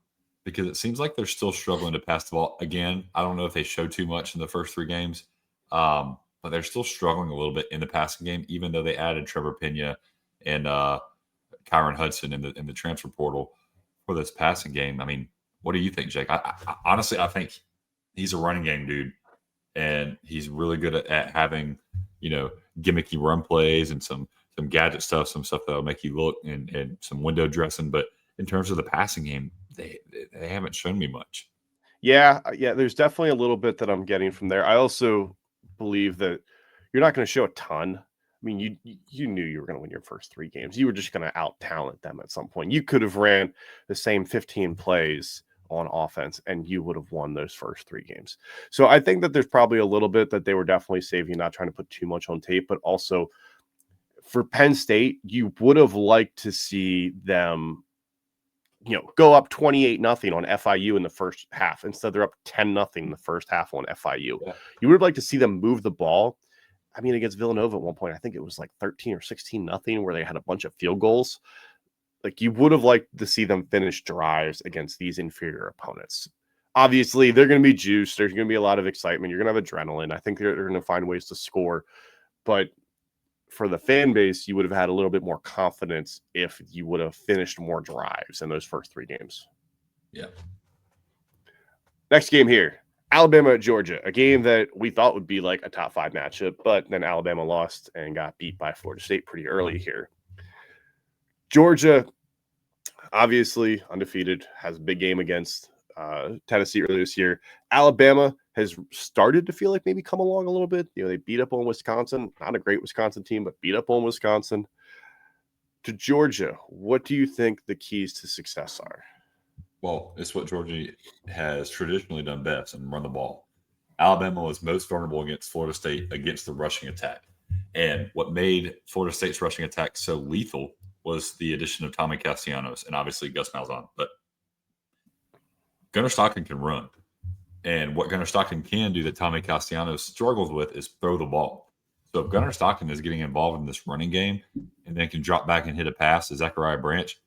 Because it seems like they're still struggling to pass the ball. Again, I don't know if they showed too much in the first 3 games, but they're still struggling a little bit in the passing game, even though they added Trevor Pena and Kyron Hudson in the transfer portal for this passing game. I mean, what do you think, Jake? I honestly, I think he's a running game dude, and he's really good at having, gimmicky run plays and some gadget stuff, some stuff that'll make you look, and some window dressing. But in terms of the passing game, they haven't shown me much. Yeah. There's definitely a little bit that I'm getting from there. I also believe that you're not going to show a ton. I mean, you knew you were going to win your first 3 games. You were just going to out-talent them at some point. You could have ran the same 15 plays on offense, and you would have won those first 3 games. So I think that there's probably a little bit that they were definitely saving, not trying to put too much on tape, but also for Penn State, you would have liked to see them go up 28-0 on FIU in the first half. Instead, they're up 10-0 in the first half on FIU. Yeah. You would have liked to see them move the ball I mean, against Villanova at one point, I think it was like 13 or 16-0, where they had a bunch of field goals. Like, you would have liked to see them finish drives against these inferior opponents. Obviously, they're going to be juiced. There's going to be a lot of excitement. You're going to have adrenaline. I think they're going to find ways to score. But for the fan base, you would have had a little bit more confidence if you would have finished more drives in those first 3 games. Yeah. Next game here, Alabama at Georgia, a game that we thought would be like a top 5 matchup, but then Alabama lost and got beat by Florida State pretty early here. Georgia, obviously undefeated, has a big game against Tennessee earlier this year. Alabama has started to feel like maybe come along a little bit. You know, they beat up on Wisconsin, not a great Wisconsin team, but beat up on Wisconsin. To Georgia, what do you think the keys to success are? Well, it's what Georgia has traditionally done best and run the ball. Alabama was most vulnerable against Florida State against the rushing attack. And what made Florida State's rushing attack so lethal was the addition of Tommy Castellanos and obviously Gus Malzahn. But Gunnar Stockton can run. And what Gunnar Stockton can do that Tommy Castellanos struggles with is throw the ball. So if Gunnar Stockton is getting involved in this running game and then can drop back and hit a pass to Zachariah Branch,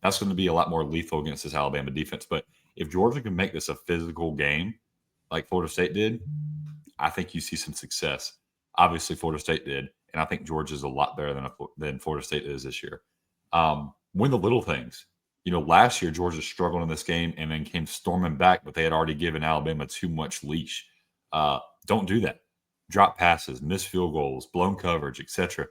that's going to be a lot more lethal against this Alabama defense. But if Georgia can make this a physical game like Florida State did, I think you see some success. Obviously, Florida State did, and I think Georgia's a lot better than Florida State is this year. Win the little things. You know, last year, Georgia struggled in this game and then came storming back, but they had already given Alabama too much leash. Don't do that. Drop passes, missed field goals, blown coverage, etc.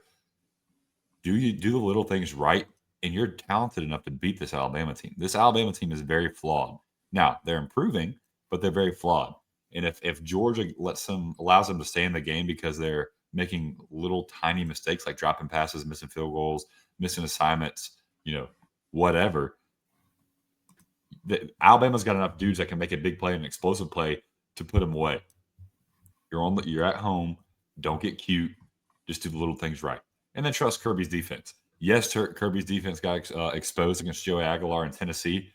Do the little things right, and you're talented enough to beat this Alabama team. This Alabama team is very flawed. Now, they're improving, but they're very flawed. And if Georgia allows them to stay in the game because they're making little tiny mistakes like dropping passes, missing field goals, missing assignments, whatever, Alabama's got enough dudes that can make a big play, an explosive play to put them away. You're at home. Don't get cute. Just do the little things right. And then trust Kirby's defense. Yes, Kirby's defense got exposed against Joey Aguilar in Tennessee.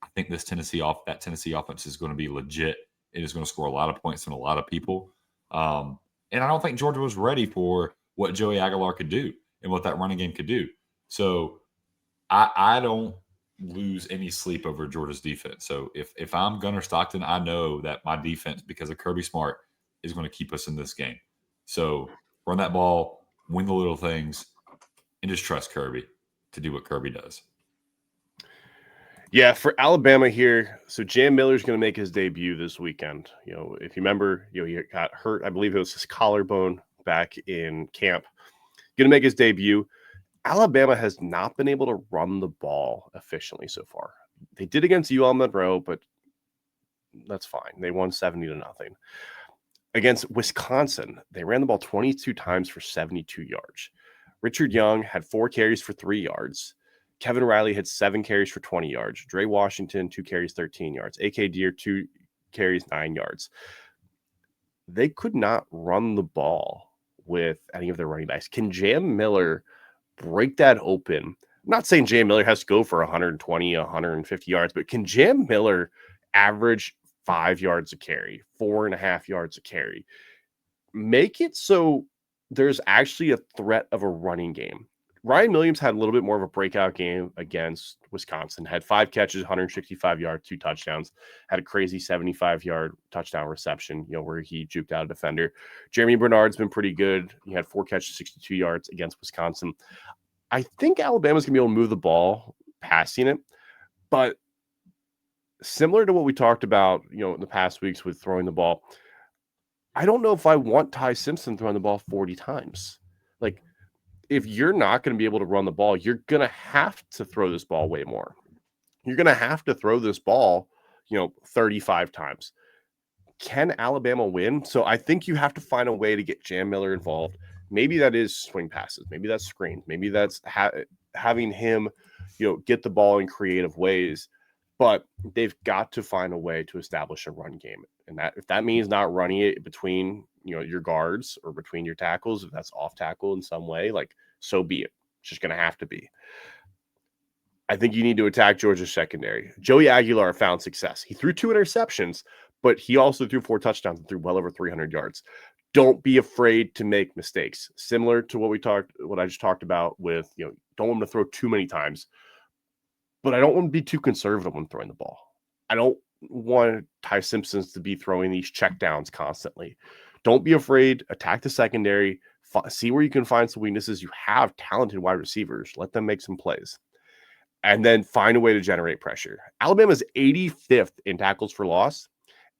I think that Tennessee offense is going to be legit. It is going to score a lot of points on a lot of people. And I don't think Georgia was ready for what Joey Aguilar could do and what that running game could do. So I don't lose any sleep over Georgia's defense. So if I'm Gunnar Stockton, I know that my defense, because of Kirby Smart, is going to keep us in this game. So run that ball, win the little things, and just trust Kirby to do what Kirby does. Yeah, for Alabama here, so Jam Miller's going to make his debut this weekend. If you remember, he got hurt. I believe it was his collarbone back in camp. Going to make his debut. Alabama has not been able to run the ball efficiently so far. They did against UL Monroe, but that's fine. They won 70-0. Against Wisconsin, they ran the ball 22 times for 72 yards. Richard Young had 4 carries for 3 yards. Kevin Riley had 7 carries for 20 yards. Dre Washington, 2 carries, 13 yards. A.K. Deere, 2 carries, 9 yards. They could not run the ball with any of their running backs. Can Jam Miller break that open? I'm not saying Jam Miller has to go for 120, 150 yards, but can Jam Miller average 5 yards a carry, 4.5 yards a carry? Make it so there's actually a threat of a running game. Ryan Williams had a little bit more of a breakout game against Wisconsin, had 5 catches, 165 yards, 2 touchdowns, had a crazy 75-yard touchdown reception, where he juked out a defender. Jeremy Bernard's been pretty good. He had 4 catches, 62 yards against Wisconsin. I think Alabama's going to be able to move the ball passing it, but similar to what we talked about, in the past weeks with throwing the ball, I don't know if I want Ty Simpson throwing the ball 40 times. Like, if you're not going to be able to run the ball, you're going to have to throw this ball way more. You're going to have to throw this ball, 35 times. Can Alabama win? So I think you have to find a way to get Jam Miller involved. Maybe that is swing passes. Maybe that's screens. Maybe that's having him, get the ball in creative ways. But they've got to find a way to establish a run game. And that if that means not running it between, your guards or between your tackles, if that's off tackle in some way, so be it. It's just going to have to be. I think you need to attack Georgia's secondary. Joey Aguilar found success. He threw 2 interceptions, but he also threw 4 touchdowns and threw well over 300 yards. Don't be afraid to make mistakes. Similar to what I just talked about with, don't want him to throw too many times, but I don't want to be too conservative when throwing the ball. I don't want Ty Simpsons to be throwing these checkdowns constantly. Don't be afraid. Attack the secondary. See where you can find some weaknesses. You have talented wide receivers. Let them make some plays. And then find a way to generate pressure. Alabama's 85th in tackles for loss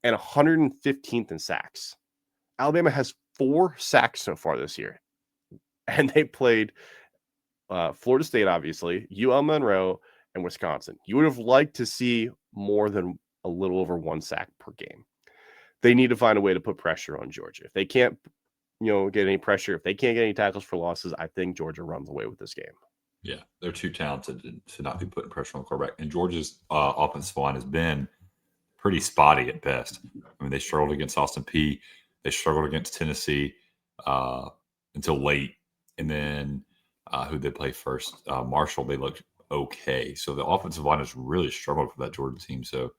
and 115th in sacks. Alabama has 4 sacks so far this year. And they played Florida State, obviously, UL Monroe, and Wisconsin. You would have liked to see more than a little over 1 sack per game. They need to find a way to put pressure on Georgia. If they can't, get any pressure, if they can't get any tackles for losses, I think Georgia runs away with this game. Yeah, they're too talented to not be putting pressure on the quarterback. And Georgia's offensive line has been pretty spotty at best. I mean, they struggled against Austin Peay. They struggled against Tennessee until late. And then who they play first? Marshall, they looked okay. So the offensive line has really struggled for that Georgia team. So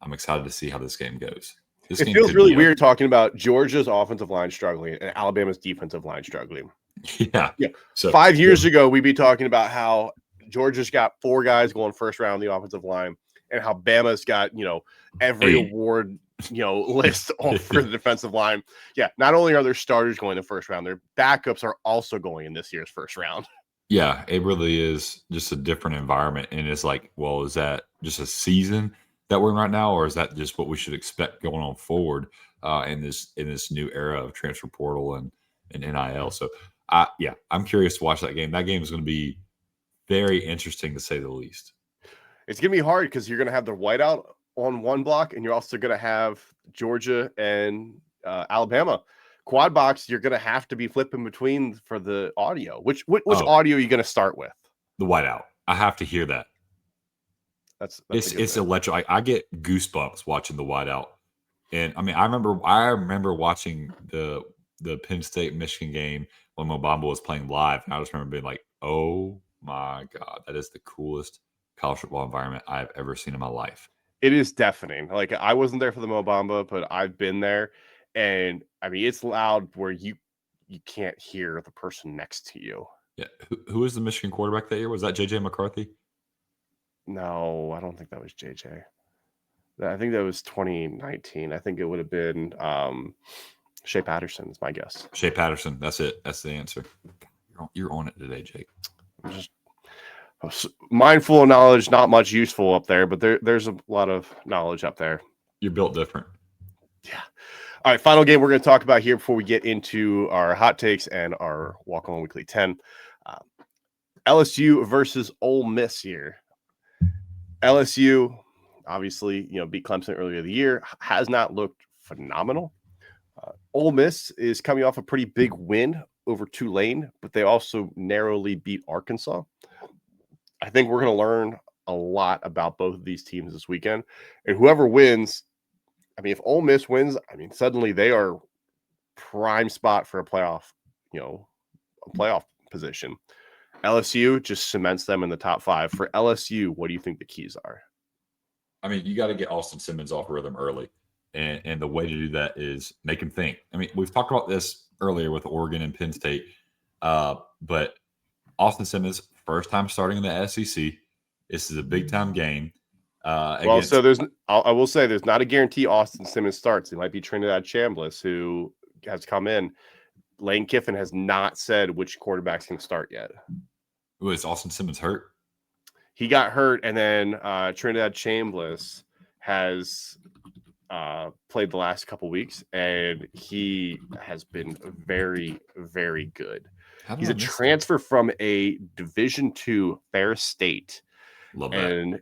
I'm excited to see how this game goes. It feels really weird talking about Georgia's offensive line struggling and Alabama's defensive line struggling. Yeah. So 5 years ago, we'd be talking about how Georgia's got 4 guys going first round the offensive line, and how Bama's got, every award, list for the defensive line. Yeah. Not only are their starters going the first round, their backups are also going in this year's first round. Yeah, it really is just a different environment. And it's like, well, is that just a season that we're in right now, or is that just what we should expect going on forward in this new era of transfer portal and NIL? So, I'm curious to watch that game. That game is going to be very interesting, to say the least. It's going to be hard because you're going to have the whiteout on one block, and you're also going to have Georgia and Alabama. Quad box, you're going to have to be flipping between for the audio. Which audio are you going to start with? The whiteout. I have to hear that. It's electric. I get goosebumps watching the whiteout. And I mean, I remember watching the Penn State Michigan game when Mo Bamba was playing live, and I just remember being like, "Oh my God, that is the coolest college football environment I've ever seen in my life." It is deafening. Like, I wasn't there for the Mo Bamba, but I've been there, and I mean, it's loud where you can't hear the person next to you. Yeah, who was the Michigan quarterback that year? Was that JJ McCarthy? No, I don't think that was JJ. I think that was 2019. I think it would have been Shea Patterson is my guess. Shea Patterson. That's it. That's the answer. You're on it today, Jake. I'm just mindful of knowledge, not much useful up there, but there's a lot of knowledge up there. You're built different. Yeah. All right, final game we're going to talk about here before we get into our hot takes and our Walk On Weekly 10. LSU versus Ole Miss here. LSU, obviously, beat Clemson earlier the year, has not looked phenomenal. Ole Miss is coming off a pretty big win over Tulane, but they also narrowly beat Arkansas. I think we're going to learn a lot about both of these teams this weekend. And whoever wins, I mean, if Ole Miss wins, I mean, suddenly they are prime spot for a playoff position. LSU just cements them in the top 5. For LSU, what do you think the keys are? I mean, you got to get Austin Simmons off rhythm early. And the way to do that is make him think. I mean, we've talked about this earlier with Oregon and Penn State. But Austin Simmons, first time starting in the SEC. This is a big-time game. I will say there's not a guarantee Austin Simmons starts. It might be Trinidad Chambliss, who has come in. Lane Kiffin has not said which quarterbacks can start yet. Was Austin Simmons hurt? He got hurt, and then Trinidad Chambliss has played the last couple weeks, and he has been very, very good. He's a transfer from a Division II Ferris State. Love that. And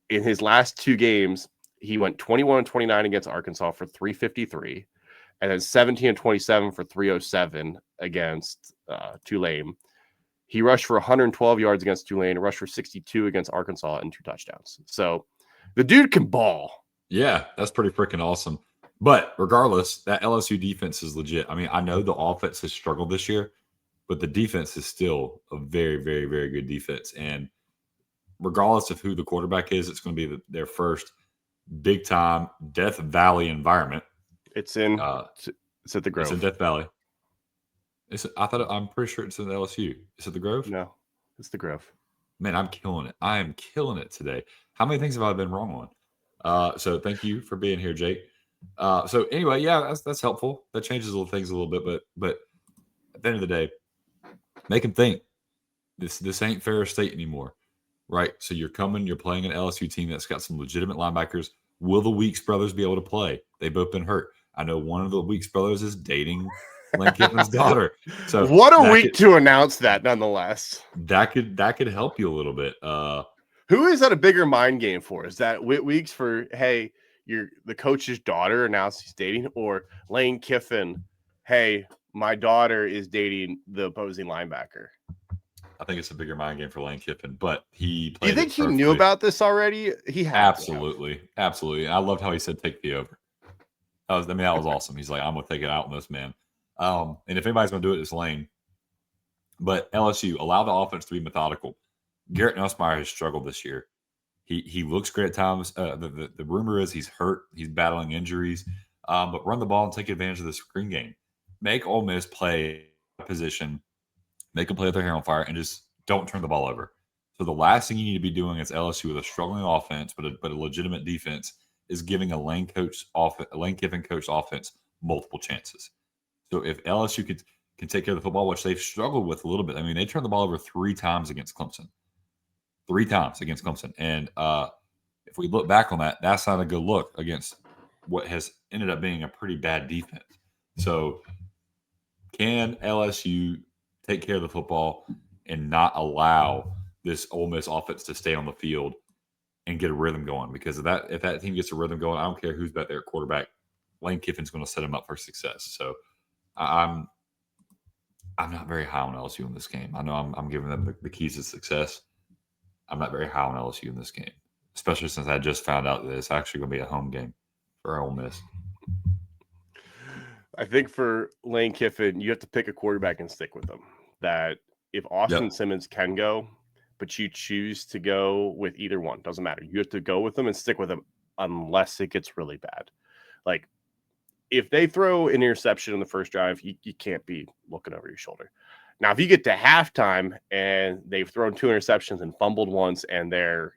in his last 2 games, he went 21-29 against Arkansas for 353, and then 17-27 for 307 against Tulane. He rushed for 112 yards against Tulane, rushed for 62 against Arkansas, and 2 touchdowns. So the dude can ball. Yeah, that's pretty freaking awesome. But regardless, that LSU defense is legit. I mean, I know the offense has struggled this year, but the defense is still a very, very, very good defense. And regardless of who the quarterback is, it's going to be their first big time Death Valley environment. It's in. It's at the Grove. It's in Death Valley. I'm pretty sure it's in LSU. Is it the Grove? No, it's the Grove. Man, I'm killing it. I am killing it today. How many things have I been wrong on? So thank you for being here, Jake. So anyway, yeah, that's helpful. That changes things a little bit, but at the end of the day, make them think this ain't Ferris State anymore, right? So you're playing an LSU team that's got some legitimate linebackers. Will the Weeks brothers be able to play? They've both been hurt. I know one of the Weeks brothers is dating Lane Kiffin's daughter. So what a week to announce that, nonetheless. That could help you a little bit. Who is that a bigger mind game for? Is that Weeks for, hey, the coach's daughter announced he's dating, or Lane Kiffin, hey, my daughter is dating the opposing linebacker? I think it's a bigger mind game for Lane Kiffin, but he played. Do you think he knew about this already? He had absolutely. I loved how he said take the over. That was awesome. He's like, I'm gonna take it out on this man. And if anybody's gonna do it, it's Lane. But LSU, allow the offense to be methodical. Garrett Nussmeier has struggled this year. He looks great at times. The rumor is he's hurt. He's battling injuries. But run the ball and take advantage of the screen game. Make Ole Miss play a position. Make them play with their hair on fire, and just don't turn the ball over. So the last thing you need to be doing as LSU with a struggling offense, but a legitimate defense, is giving a Lane Kiffin coached offense multiple chances. So if LSU can take care of the football, which they've struggled with a little bit. I mean, they turned the ball over 3 times against Clemson. 3 times against Clemson. And if we look back on that, that's not a good look against what has ended up being a pretty bad defense. So can LSU take care of the football and not allow this Ole Miss offense to stay on the field and get a rhythm going? Because if that team gets a rhythm going, I don't care who's back there at quarterback, Lane Kiffin's going to set him up for success. So I'm not very high on LSU in this game. I know I'm giving them the keys to success. I'm not very high on LSU in this game, especially since I just found out that it's actually going to be a home game for Ole Miss. I think for Lane Kiffin, you have to pick a quarterback and stick with them. That if Austin Simmons can go, but you choose to go with either one, doesn't matter. You have to go with them and stick with them unless it gets really bad. Like, if they throw an interception in the first drive, you can't be looking over your shoulder. Now, if you get to halftime and they've thrown 2 interceptions and fumbled once and they're,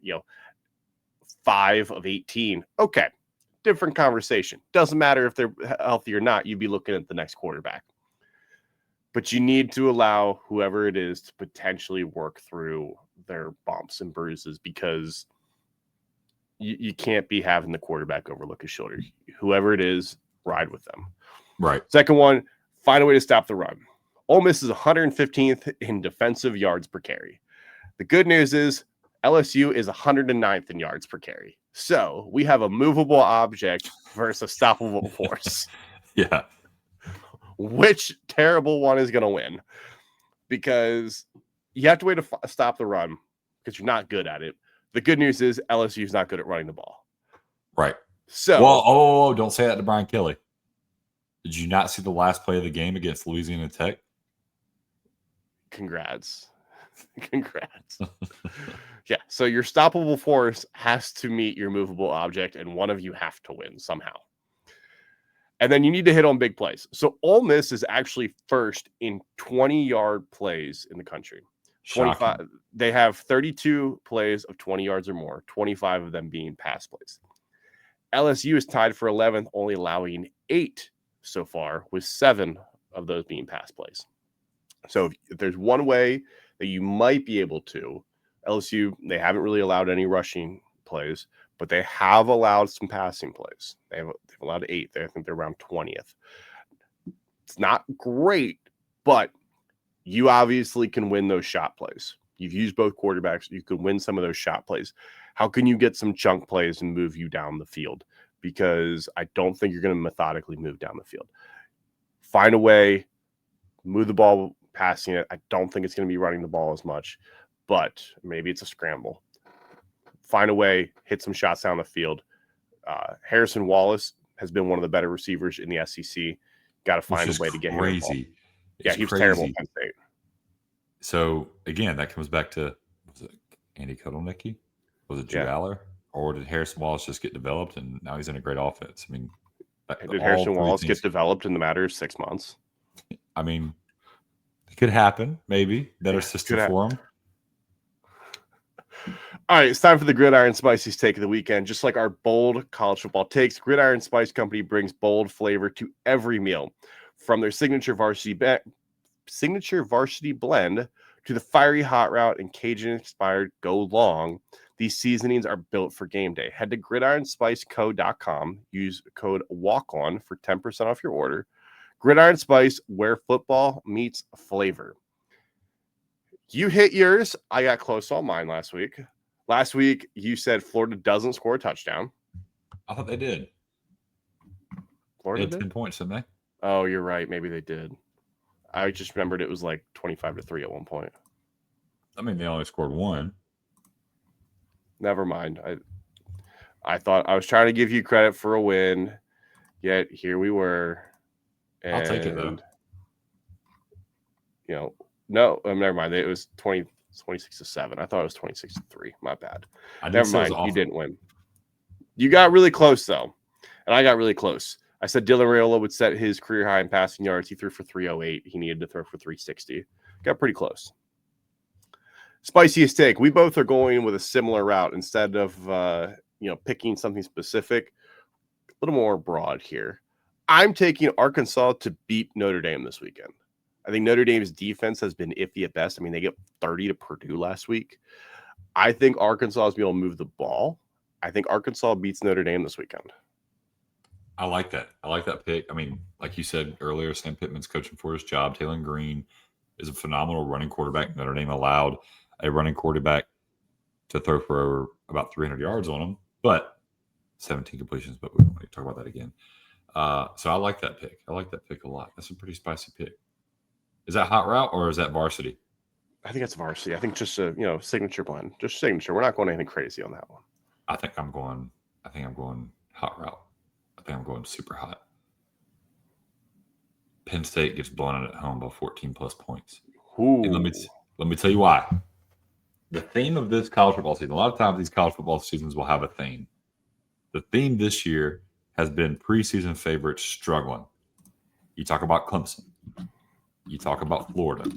5 of 18, okay, different conversation. Doesn't matter if they're healthy or not. You'd be looking at the next quarterback. But you need to allow whoever it is to potentially work through their bumps and bruises, because you can't be having the quarterback overlook his shoulder. Whoever it is, ride with them. Right. Second one, find a way to stop the run. Ole Miss is 115th in defensive yards per carry. The good news is LSU is 109th in yards per carry. So we have a movable object versus a stoppable force. Yeah. Which terrible one is going to win? Because you have to wait to stop the run because you're not good at it. The good news is LSU is not good at running the ball. Right. So, well, don't say that to Brian Kelly. Did you not see the last play of the game against Louisiana Tech? Congrats. Yeah. So your stoppable force has to meet your movable object, and one of you have to win somehow. And then you need to hit on big plays. So Ole Miss is actually first in 20-yard plays in the country. 25. They have 32 plays of 20 yards or more, 25 of them being pass plays. LSU is tied for 11th, only allowing 8 so far, with 7 of those being pass plays. So if there's one way that you might be able to, LSU, they haven't really allowed any rushing plays, but they have allowed some passing plays. They've allowed 8. I think they're around 20th. It's not great, but you obviously can win those shot plays. You've used both quarterbacks. You can win some of those shot plays. How can you get some chunk plays and move you down the field? Because I don't think you're going to methodically move down the field. Find a way, move the ball, passing it. I don't think it's going to be running the ball as much, but maybe it's a scramble. Find a way, hit some shots down the field. Harrison Wallace has been one of the better receivers in the SEC. Got to find a way to get him the ball. Yeah, he was terrible at Penn State. So, again, that comes back to, was it Andy Kotelnicki? Was it Drew Allar? or did Harrison Wallace just get developed and now he's in a great offense? I mean, Did Harrison Wallace get developed in the matter of 6 months? I mean, it could happen, maybe. Better system for him. All right, it's time for the Gridiron Spiciest take of the weekend. Just like our bold college football takes, Gridiron Spice Company brings bold flavor to every meal. From their signature varsity blend to the fiery hot route and Cajun-inspired go long, these seasonings are built for game day. Head to gridironspiceco.com. Use code WALKON for 10% off your order. Gridiron Spice, where football meets flavor. You hit yours. I got close on mine last week. Last week, you said Florida doesn't score a touchdown. I thought they did. Florida did? 10 points, didn't they? Oh, you're right. Maybe they did. I just remembered it was like 25-3 at one point. I mean, they only scored one. Never mind. I thought I was trying to give you credit for a win, yet here we were. And, I'll take it, though. You know, no, never mind. It was 26-7. I thought it was 26-3. My bad. Never mind. You didn't win. You got really close, though. And I got really close. I said Dylan Raiola would set his career high in passing yards. He threw for 308. He needed to throw for 360. Got pretty close. Spiciest take. We both are going with a similar route instead of picking something specific. A little more broad here. I'm taking Arkansas to beat Notre Dame this weekend. I think Notre Dame's defense has been iffy at best. I mean, they get 30 to Purdue last week. I think Arkansas is going to move the ball. I think Arkansas beats Notre Dame this weekend. I like that. I like that pick. I mean, like you said earlier, Sam Pittman's coaching for his job. Taylor Green is a phenomenal running quarterback. Notre Dame allowed a running quarterback to throw for about 300 yards on him, but 17 completions, but we won't talk about that again. So I like that pick. I like that pick a lot. That's a pretty spicy pick. Is that hot route or is that varsity? I think it's varsity. I think just a signature blend. Just signature. We're not going anything crazy on that one. I think I'm going hot route. I think I'm going super hot. Penn State gets blown out at home by 14 plus points. Ooh. And let me tell you why. The theme of this college football season, a lot of times these college football seasons will have a theme. The theme this year has been preseason favorites struggling. You talk about Clemson. You talk about Florida.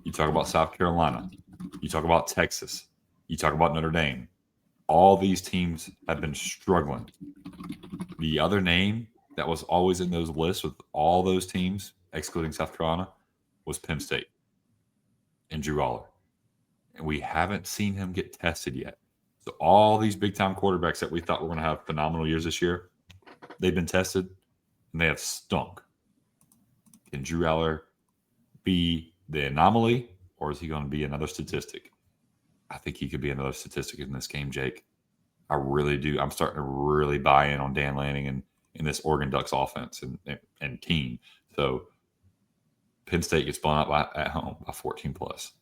You talk about South Carolina. You talk about Texas. You talk about Notre Dame. All these teams have been struggling. The other name that was always in those lists with all those teams, excluding South Carolina, was Penn State and Drew Allar. And we haven't seen him get tested yet. So all these big-time quarterbacks that we thought were going to have phenomenal years this year, they've been tested, and they have stunk. Can Drew Allar be the anomaly, or is he going to be another statistic? I think he could be another statistic in this game, Jake. I really do. I'm starting to really buy in on Dan Lanning and in this Oregon Ducks offense and team. So Penn State gets blown out at home by 14 plus.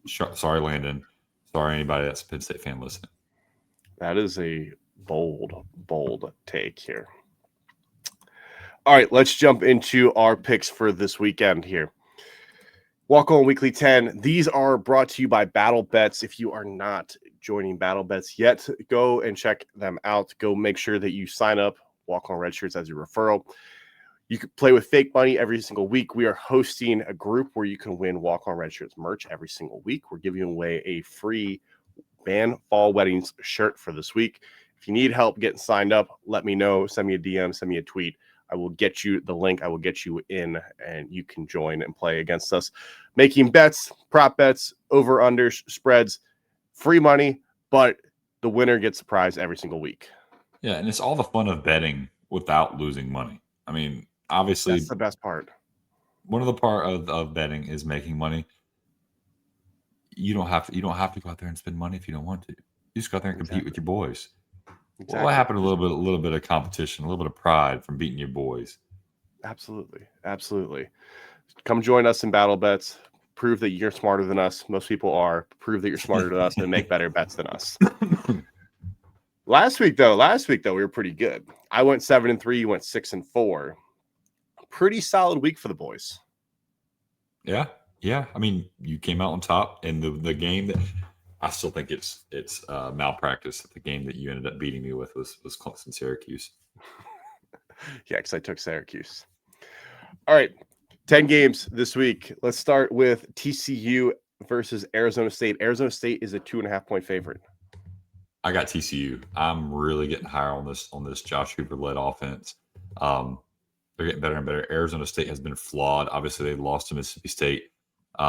Sorry, Landon. Sorry, anybody that's a Penn State fan listening. That is a bold take here. All right, let's jump into our picks for this weekend here. Walk On Weekly 10. These are brought to you by Battle Bets. If you are not joining Battle Bets yet, go and check them out. Go make sure that you sign up. Walk On Red Shirts as your referral. You can play with fake money every single week. We are hosting a group where you can win Walk On Red Shirts merch every single week. We're giving away a free Band Fall Weddings shirt for this week. If you need help getting signed up, let me know. Send me a DM, send me a tweet. I will get you the link. I will get you in, and you can join and play against us. Making bets, prop bets, over-under spreads, free money, but the winner gets a prize every single week. Yeah, and it's all the fun of betting without losing money. I mean, obviously, that's the best part. One of the part of betting is making money. You don't have to go out there and spend money if you don't want to. You just go out there and compete with your boys. Exactly. Well, what happened? A little bit of competition, a little bit of pride from beating your boys. Absolutely. Come join us in Battle Bets. Prove that you're smarter than us. Most people are. Prove that you're smarter than us and make better bets than us. Last week though, we were pretty good. I went 7-3. You went 6-4. Pretty solid week for the boys. Yeah. I mean, you came out on top in the game that I still think it's malpractice. The game that you ended up beating me with was Clemson Syracuse. Yeah, because I took Syracuse. All right, 10 games this week. Let's start with TCU versus Arizona State. Arizona State is a 2.5-point favorite. I got TCU. I'm really getting higher on this Josh Hoover led offense. They're getting better and better. Arizona State has been flawed. Obviously, they lost to Mississippi State.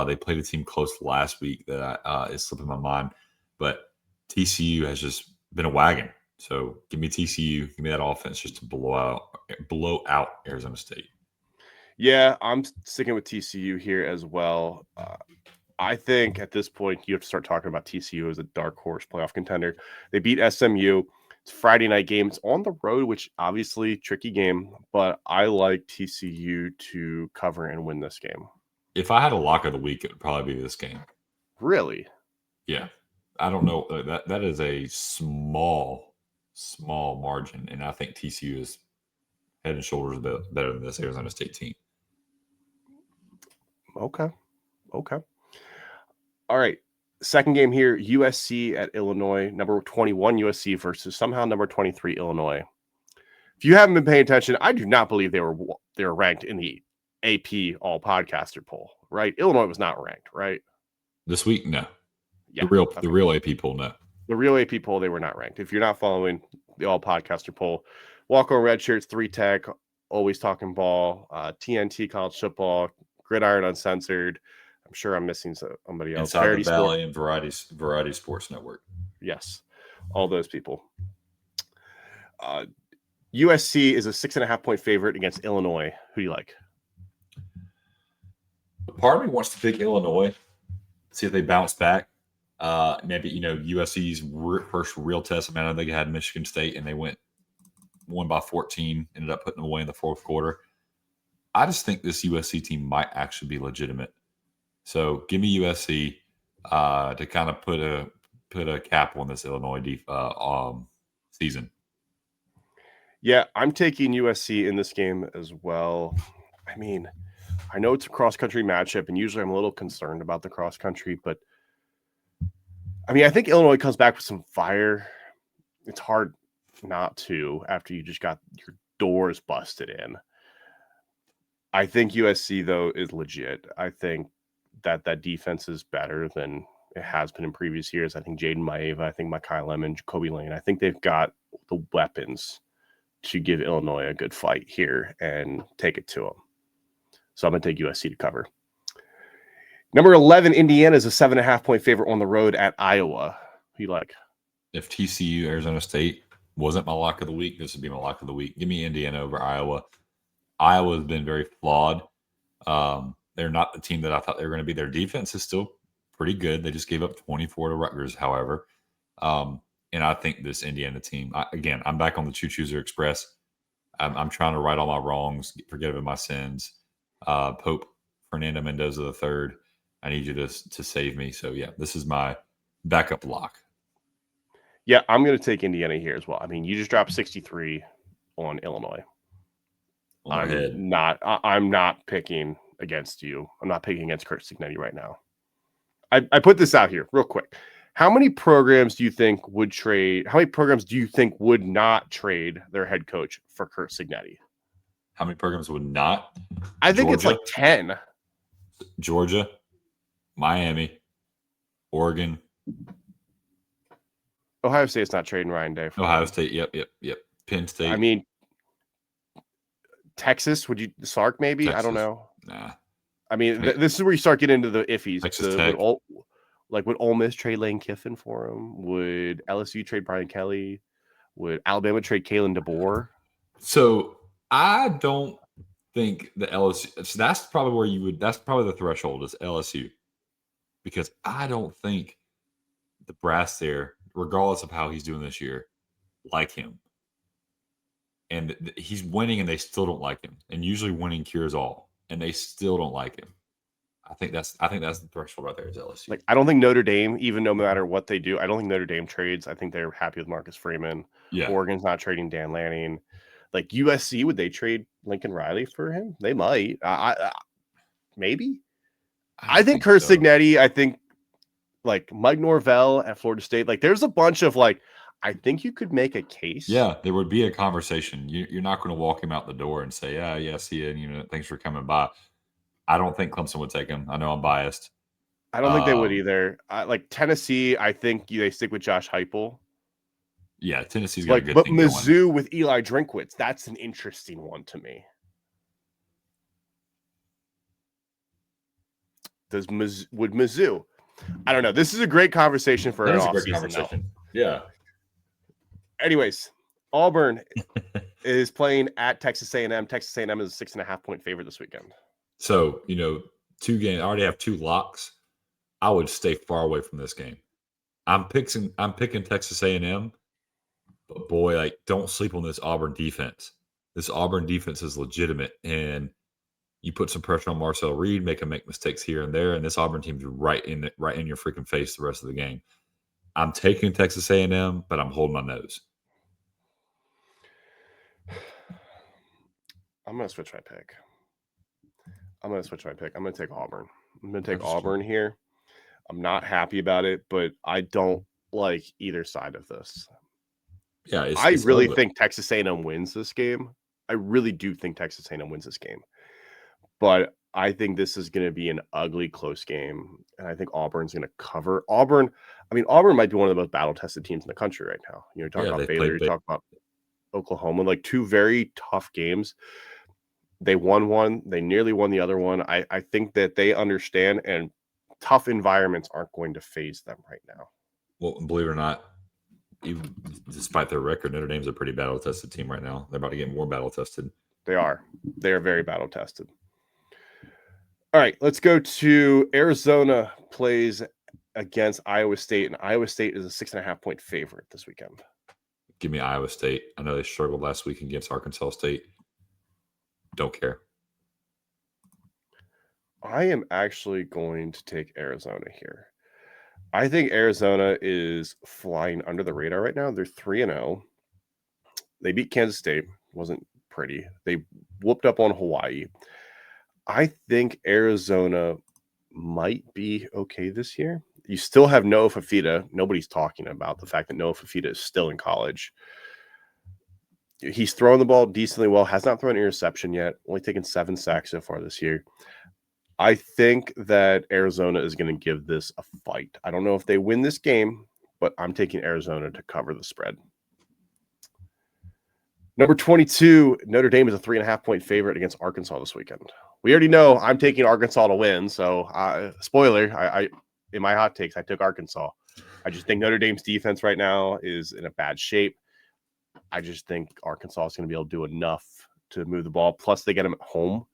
They played a team close last week that is slipping my mind. But TCU has just been a wagon. So give me TCU. Give me that offense just to blow out Arizona State. Yeah, I'm sticking with TCU here as well. I think at this point, you have to start talking about TCU as a dark horse playoff contender. They beat SMU. It's a Friday night game. It's on the road, which obviously tricky game, but I like TCU to cover and win this game. If I had a lock of the week, it would probably be this game. Really? Yeah. I don't know. That is a small margin, and I think TCU is head and shoulders better than this Arizona State team. Okay. All right. Second game here, USC at Illinois, number 21 USC versus somehow number 23 Illinois. If you haven't been paying attention, I do not believe they were ranked in the AP All Podcaster poll, right? Illinois was not ranked, right? This week, no. Yeah, the real AP poll, no. The real AP poll, they were not ranked. If you're not following the All Podcaster poll, Walk on Red Shirts, 3 Tech, Always Talking Ball, TNT College Football, Gridiron Uncensored. I'm sure I'm missing somebody else. Inside the Valley and Variety Sports Network. Yes, all those people. USC is a 6.5-point favorite against Illinois. Who do you like? Part of me wants to pick Illinois, see if they bounce back. Maybe USC's first real test. I know they had Michigan State and they won by 14. Ended up putting them away in the fourth quarter. I just think this USC team might actually be legitimate. So give me USC to kind of put a cap on this Illinois season. Yeah, I'm taking USC in this game as well. I mean, I know it's a cross-country matchup, and usually I'm a little concerned about the cross-country, but I mean, I think Illinois comes back with some fire. It's hard not to after you just got your doors busted in. I think USC, though, is legit. I think that defense is better than it has been in previous years. I think Jaden Maeva, I think Mekhi Lemon, Jacoby Lane, I think they've got the weapons to give Illinois a good fight here and take it to them. So I'm going to take USC to cover. Number 11, Indiana is a 7.5-point favorite on the road at Iowa. Who you like? If TCU, Arizona State wasn't my lock of the week, this would be my lock of the week. Give me Indiana over Iowa. Iowa has been very flawed. They're not the team that I thought they were going to be. Their defense is still pretty good. They just gave up 24 to Rutgers, however. And I think this Indiana team, I'm back on the Choo-Chooser Express. I'm trying to right all my wrongs, forgive my sins. Pope Fernando Mendoza III, I need you to save me. So, yeah, this is my backup lock. Yeah, I'm going to take Indiana here as well. I mean, you just dropped 63 on Illinois. I'm not picking against you. I'm not picking against Curt Cignetti right now. I put this out here real quick. How many programs do you think would trade? How many programs do you think would not trade their head coach for Curt Cignetti? How many programs would not? I think it's like 10. Georgia, Miami, Oregon. Ohio State's not trading Ryan Day. Ohio State, yep. Penn State. I mean, Texas, would you? Sark maybe? Texas. I don't know. Nah. I mean, this is where you start getting into the iffies. Texas Tech. Would Ole Miss trade Lane Kiffin for him? Would LSU trade Brian Kelly? Would Alabama trade Kalen DeBoer? So I don't think the LSU. So that's probably where you would. That's probably the threshold is LSU, because I don't think the brass there, regardless of how he's doing this year, like him. And he's winning, and they still don't like him. And usually, winning cures all, and they still don't like him. I think that's the threshold right there is LSU. Like, I don't think Notre Dame, even no matter what they do, I don't think Notre Dame trades. I think they're happy with Marcus Freeman. Yeah. Oregon's not trading Dan Lanning. Like USC, would they trade Lincoln Riley for him? They might. Maybe. I think Curt Cignetti, I think like Mike Norvell at Florida State. Like there's a bunch of like, I think you could make a case. Yeah, there would be a conversation. You're not going to walk him out the door and say, yeah, see you, and thanks for coming by. I don't think Clemson would take him. I know I'm biased. I don't think they would either. Like Tennessee, I think they stick with Josh Heupel. Yeah, Tennessee's got a good but thing Mizzou going. with Eli Drinkwitz, that's an interesting one to me. Would Mizzou? I don't know. This is a great conversation for an off-season. Yeah. Anyways, Auburn is playing at Texas A&M. Texas A&M is a 6.5-point favorite this weekend. So, 2 games. I already have 2 locks. I would stay far away from this game. I'm picking Texas A&M, but boy, like don't sleep on this Auburn defense. This Auburn defense is legitimate, and you put some pressure on Marcel Reed, make him make mistakes here and there, and this Auburn team's right in your freaking face the rest of the game. I'm taking Texas A&M, but I'm holding my nose. I'm going to switch my pick. I'm going to take Auburn. I'm going to take Auburn here. I'm not happy about it, but I don't like either side of this. Yeah, I really think Texas A&M wins this game. I really do think Texas A&M wins this game. But I think this is going to be an ugly, close game, and I think Auburn's going to cover. Auburn might be one of the most battle-tested teams in the country right now. You talk about Baylor, you talk about Oklahoma, like 2 very tough games. They won one. They nearly won the other one. I think that they understand, and tough environments aren't going to phase them right now. Well, believe it or not, even despite their record, Notre Dame's a pretty battle-tested team right now. They're about to get more battle-tested. They are. They are very battle-tested. All right, let's go to Arizona plays against Iowa State, and Iowa State is a 6.5-point favorite this weekend. Give me Iowa State. I know they struggled last week against Arkansas State. Don't care. I am actually going to take Arizona here. I think Arizona is flying under the radar right now. They're 3-0. They beat Kansas State. Wasn't pretty. They whooped up on Hawaii. I think Arizona might be okay this year. You still have Noah Fafita. Nobody's talking about the fact that Noah Fafita is still in college. He's throwing the ball decently well. Has not thrown an interception yet. Only taken 7 sacks so far this year. I think that Arizona is going to give this a fight. I don't know if they win this game, but I'm taking Arizona to cover the spread. Number 22, Notre Dame is a 3.5-point favorite against Arkansas this weekend. We already know I'm taking Arkansas to win. So, spoiler, I in my hot takes, I took Arkansas. I just think Notre Dame's defense right now is in a bad shape. I just think Arkansas is going to be able to do enough to move the ball. Plus, they get them at home.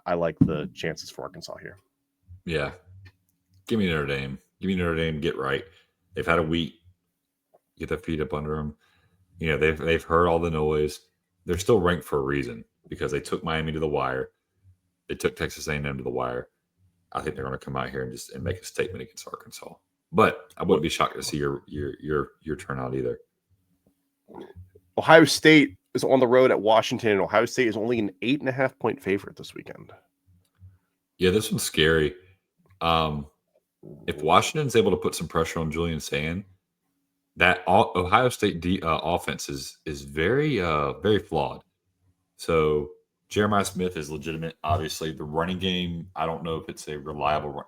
I like the chances for Arkansas here. Yeah. Give me Notre Dame. Get right. They've had a week. Get their feet up under them. They've heard all the noise. They're still ranked for a reason because they took Miami to the wire. They took Texas A&M to the wire. I think they're going to come out here and make a statement against Arkansas. But I wouldn't be shocked to see your turnout either. Ohio State is on the road at Washington, and Ohio State is only an 8.5-point favorite this weekend. Yeah, this one's scary. If Washington's able to put some pressure on Julian Sand, that Ohio State offense is very very flawed. So Jeremiah Smith is legitimate. Obviously, the running game, I don't know if it's a reliable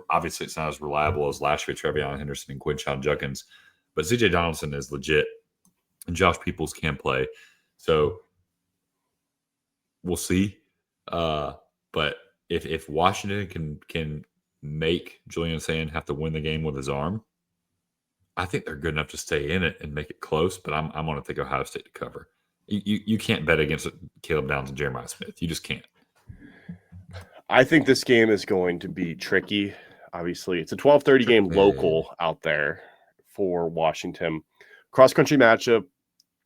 obviously it's not as reliable as last year, Trevion Henderson and Quinshon Judkins, but CJ Donaldson is legit, and Josh Peoples can play. So we'll see. But if Washington can make Julian Sand have to win the game with his arm, I think they're good enough to stay in it and make it close, but I'm going to take Ohio State to cover. You can't bet against Caleb Downs and Jeremiah Smith. You just can't. I think this game is going to be tricky. Obviously, it's a 12:30 game local out there for Washington. Cross-country matchup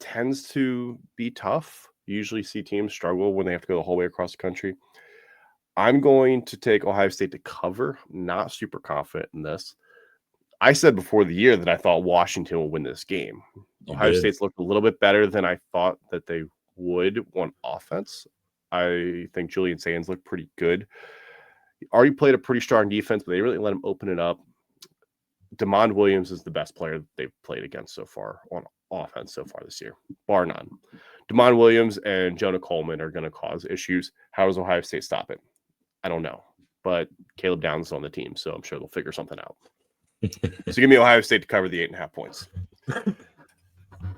tends to be tough. You usually see teams struggle when they have to go the whole way across the country. I'm going to take Ohio State to cover. I'm not super confident in this. I said before the year that I thought Washington will win this game. Ohio State's looked a little bit better than I thought that they would on offense. I think Julian Sands looked pretty good. He already played a pretty strong defense, but they really let him open it up. DeMond Williams is the best player they've played against so far on offense so far this year, bar none. DeMond Williams and Jonah Coleman are going to cause issues. How does Ohio State stop it? I don't know. But Caleb Downs is on the team, so I'm sure they'll figure something out. So give me Ohio State to cover the 8.5 points.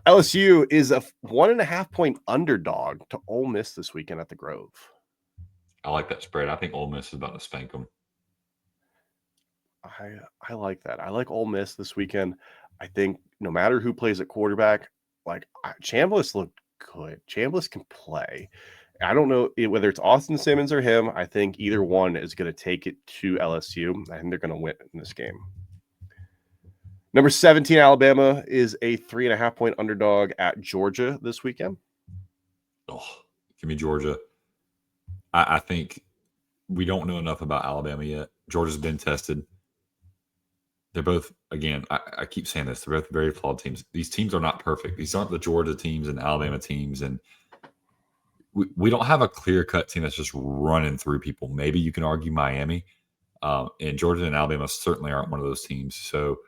LSU is a 1.5 point underdog to Ole Miss this weekend at the Grove. I like that spread. I think Ole Miss is about to spank them. I like that. I like Ole Miss this weekend. I think no matter who plays at quarterback, Chambliss looked good. Chambliss can play. I don't know whether it's Austin Simmons or him. I think either one is going to take it to LSU. I think they're going to win in this game. Number 17, Alabama is a 3.5 point underdog at Georgia this weekend. Oh, give me Georgia. I think we don't know enough about Alabama yet. Georgia's been tested. They're both, again, I keep saying this, they're both very flawed teams. These teams are not perfect. These aren't the Georgia teams and Alabama teams. And we don't have a clear-cut team that's just running through people. Maybe you can argue Miami. And Georgia and Alabama certainly aren't one of those teams. So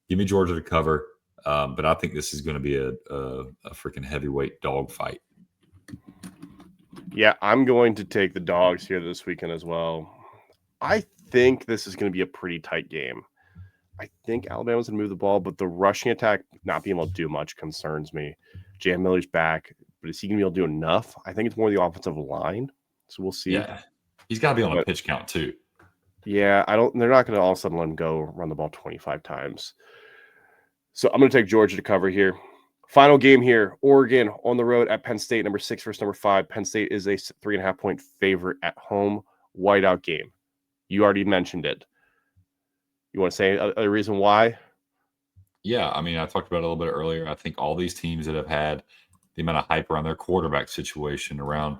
give me Georgia to cover. But I think this is going to be a freaking heavyweight dog fight. Yeah, I'm going to take the dogs here this weekend as well. I think this is going to be a pretty tight game. I think Alabama's going to move the ball, but the rushing attack not being able to do much concerns me. Jam Miller's back, but is he going to be able to do enough? I think it's more the offensive line, so we'll see. Yeah, he's got to be on a pitch count too. Yeah, they're not going to all of a sudden let him go run the ball 25 times. So I'm going to take Georgia to cover here. Final game here, Oregon on the road at Penn State, number 6 versus number 5. Penn State is a 3.5 point favorite at home, whiteout game. You already mentioned it. You want to say a reason why? Yeah, I mean, I talked about it a little bit earlier. I think all these teams that have had the amount of hype around their quarterback situation, around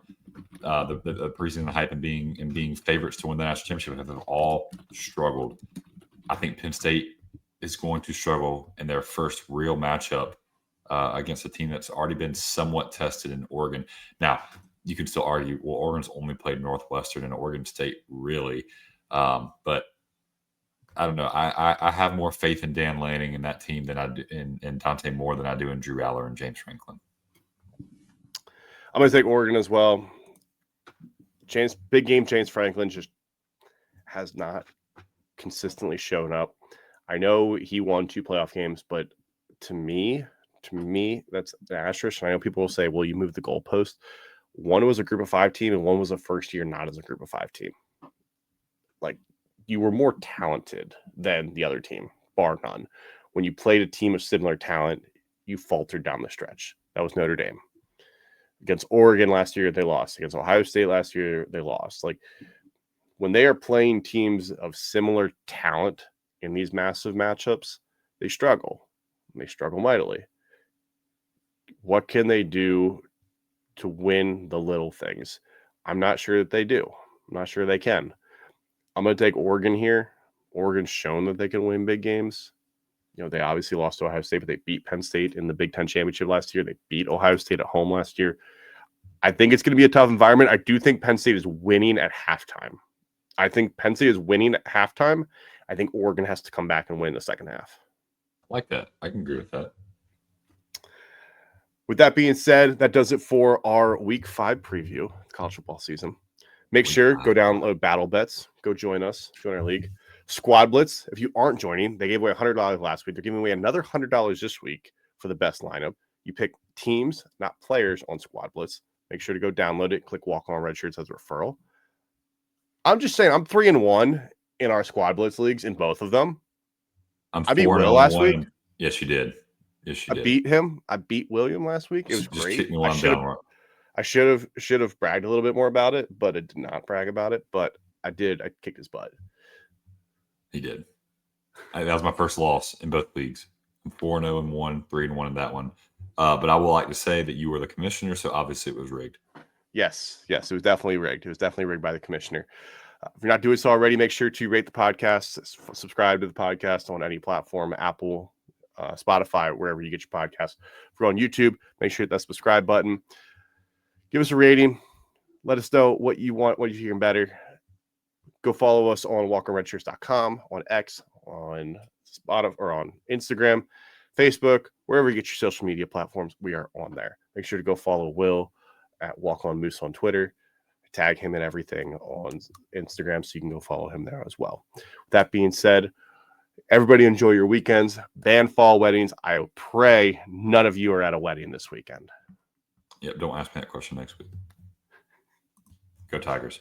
the preseason hype and being favorites to win the national championship, have all struggled. I think Penn State is going to struggle in their first real matchup against a team that's already been somewhat tested in Oregon. Now, you can still argue, well, Oregon's only played Northwestern and Oregon State, really. But I don't know. I have more faith in Dan Lanning and that team than I do in Dante Moore than I do in Drew Allar and James Franklin. I'm going to take Oregon as well. Big game James Franklin just has not consistently shown up. I know he won 2 playoff games, but to me, that's an asterisk. And I know people will say, well, you moved the goalpost. One was a group of 5 team and one was a first year not as a group of 5 team. You were more talented than the other team, bar none. When you played a team of similar talent, you faltered down the stretch. That was Notre Dame. Against Oregon last year, they lost. Against Ohio State last year, they lost. When they are playing teams of similar talent in these massive matchups, they struggle. They struggle mightily. What can they do to win the little things? I'm not sure that they do. I'm not sure they can. I'm going to take Oregon here. Oregon's shown that they can win big games. They obviously lost to Ohio State, but they beat Penn State in the Big Ten championship last year. They beat Ohio State at home last year. I think it's going to be a tough environment. I do think Penn State is winning at halftime. I think Penn State is winning at halftime. I think Oregon has to come back and win in the second half. Like that. I can agree with that. With that being said, that does it for our Week 5 preview, college football season. Make sure, go download Battle Bets. Go join us. Join our league. Squad Blitz, if you aren't joining, they gave away $100 last week. They're giving away another $100 this week for the best lineup. You pick teams, not players, on Squad Blitz. Make sure to go download it. Click Walk On Red Shirts as a referral. I'm just saying, I'm 3-1 in our Squad Blitz leagues in both of them. I beat Will last week. Yes, you did. Yes, you did. I beat him. I beat William last week. It was just great. Kick me while I'm down. I should have bragged a little bit more about it, but I did not brag about it. But I did. I kicked his butt. He did. That was my first loss in both leagues. I'm 4-0 in one, 3-1 in that one. But I would like to say that you were the commissioner, so obviously it was rigged. Yes, it was definitely rigged. It was definitely rigged by the commissioner. If you're not doing so already, make sure to rate the podcast, subscribe to the podcast on any platform, Apple, Spotify, wherever you get your podcast. If you're on YouTube, make sure to hit that subscribe button. Give us a rating. Let us know what you want, what you're hearing better. Go follow us on walkonredshirts.com, on X, on Spotify, or on Instagram, Facebook, wherever you get your social media platforms. We are on there. Make sure to go follow Will at Walk On Moose on Twitter. Tag him and everything on Instagram so you can go follow him there as well. With that being said, everybody enjoy your weekends. Ban fall weddings. I pray none of you are at a wedding this weekend. Yep, don't ask me that question next week. Go Tigers.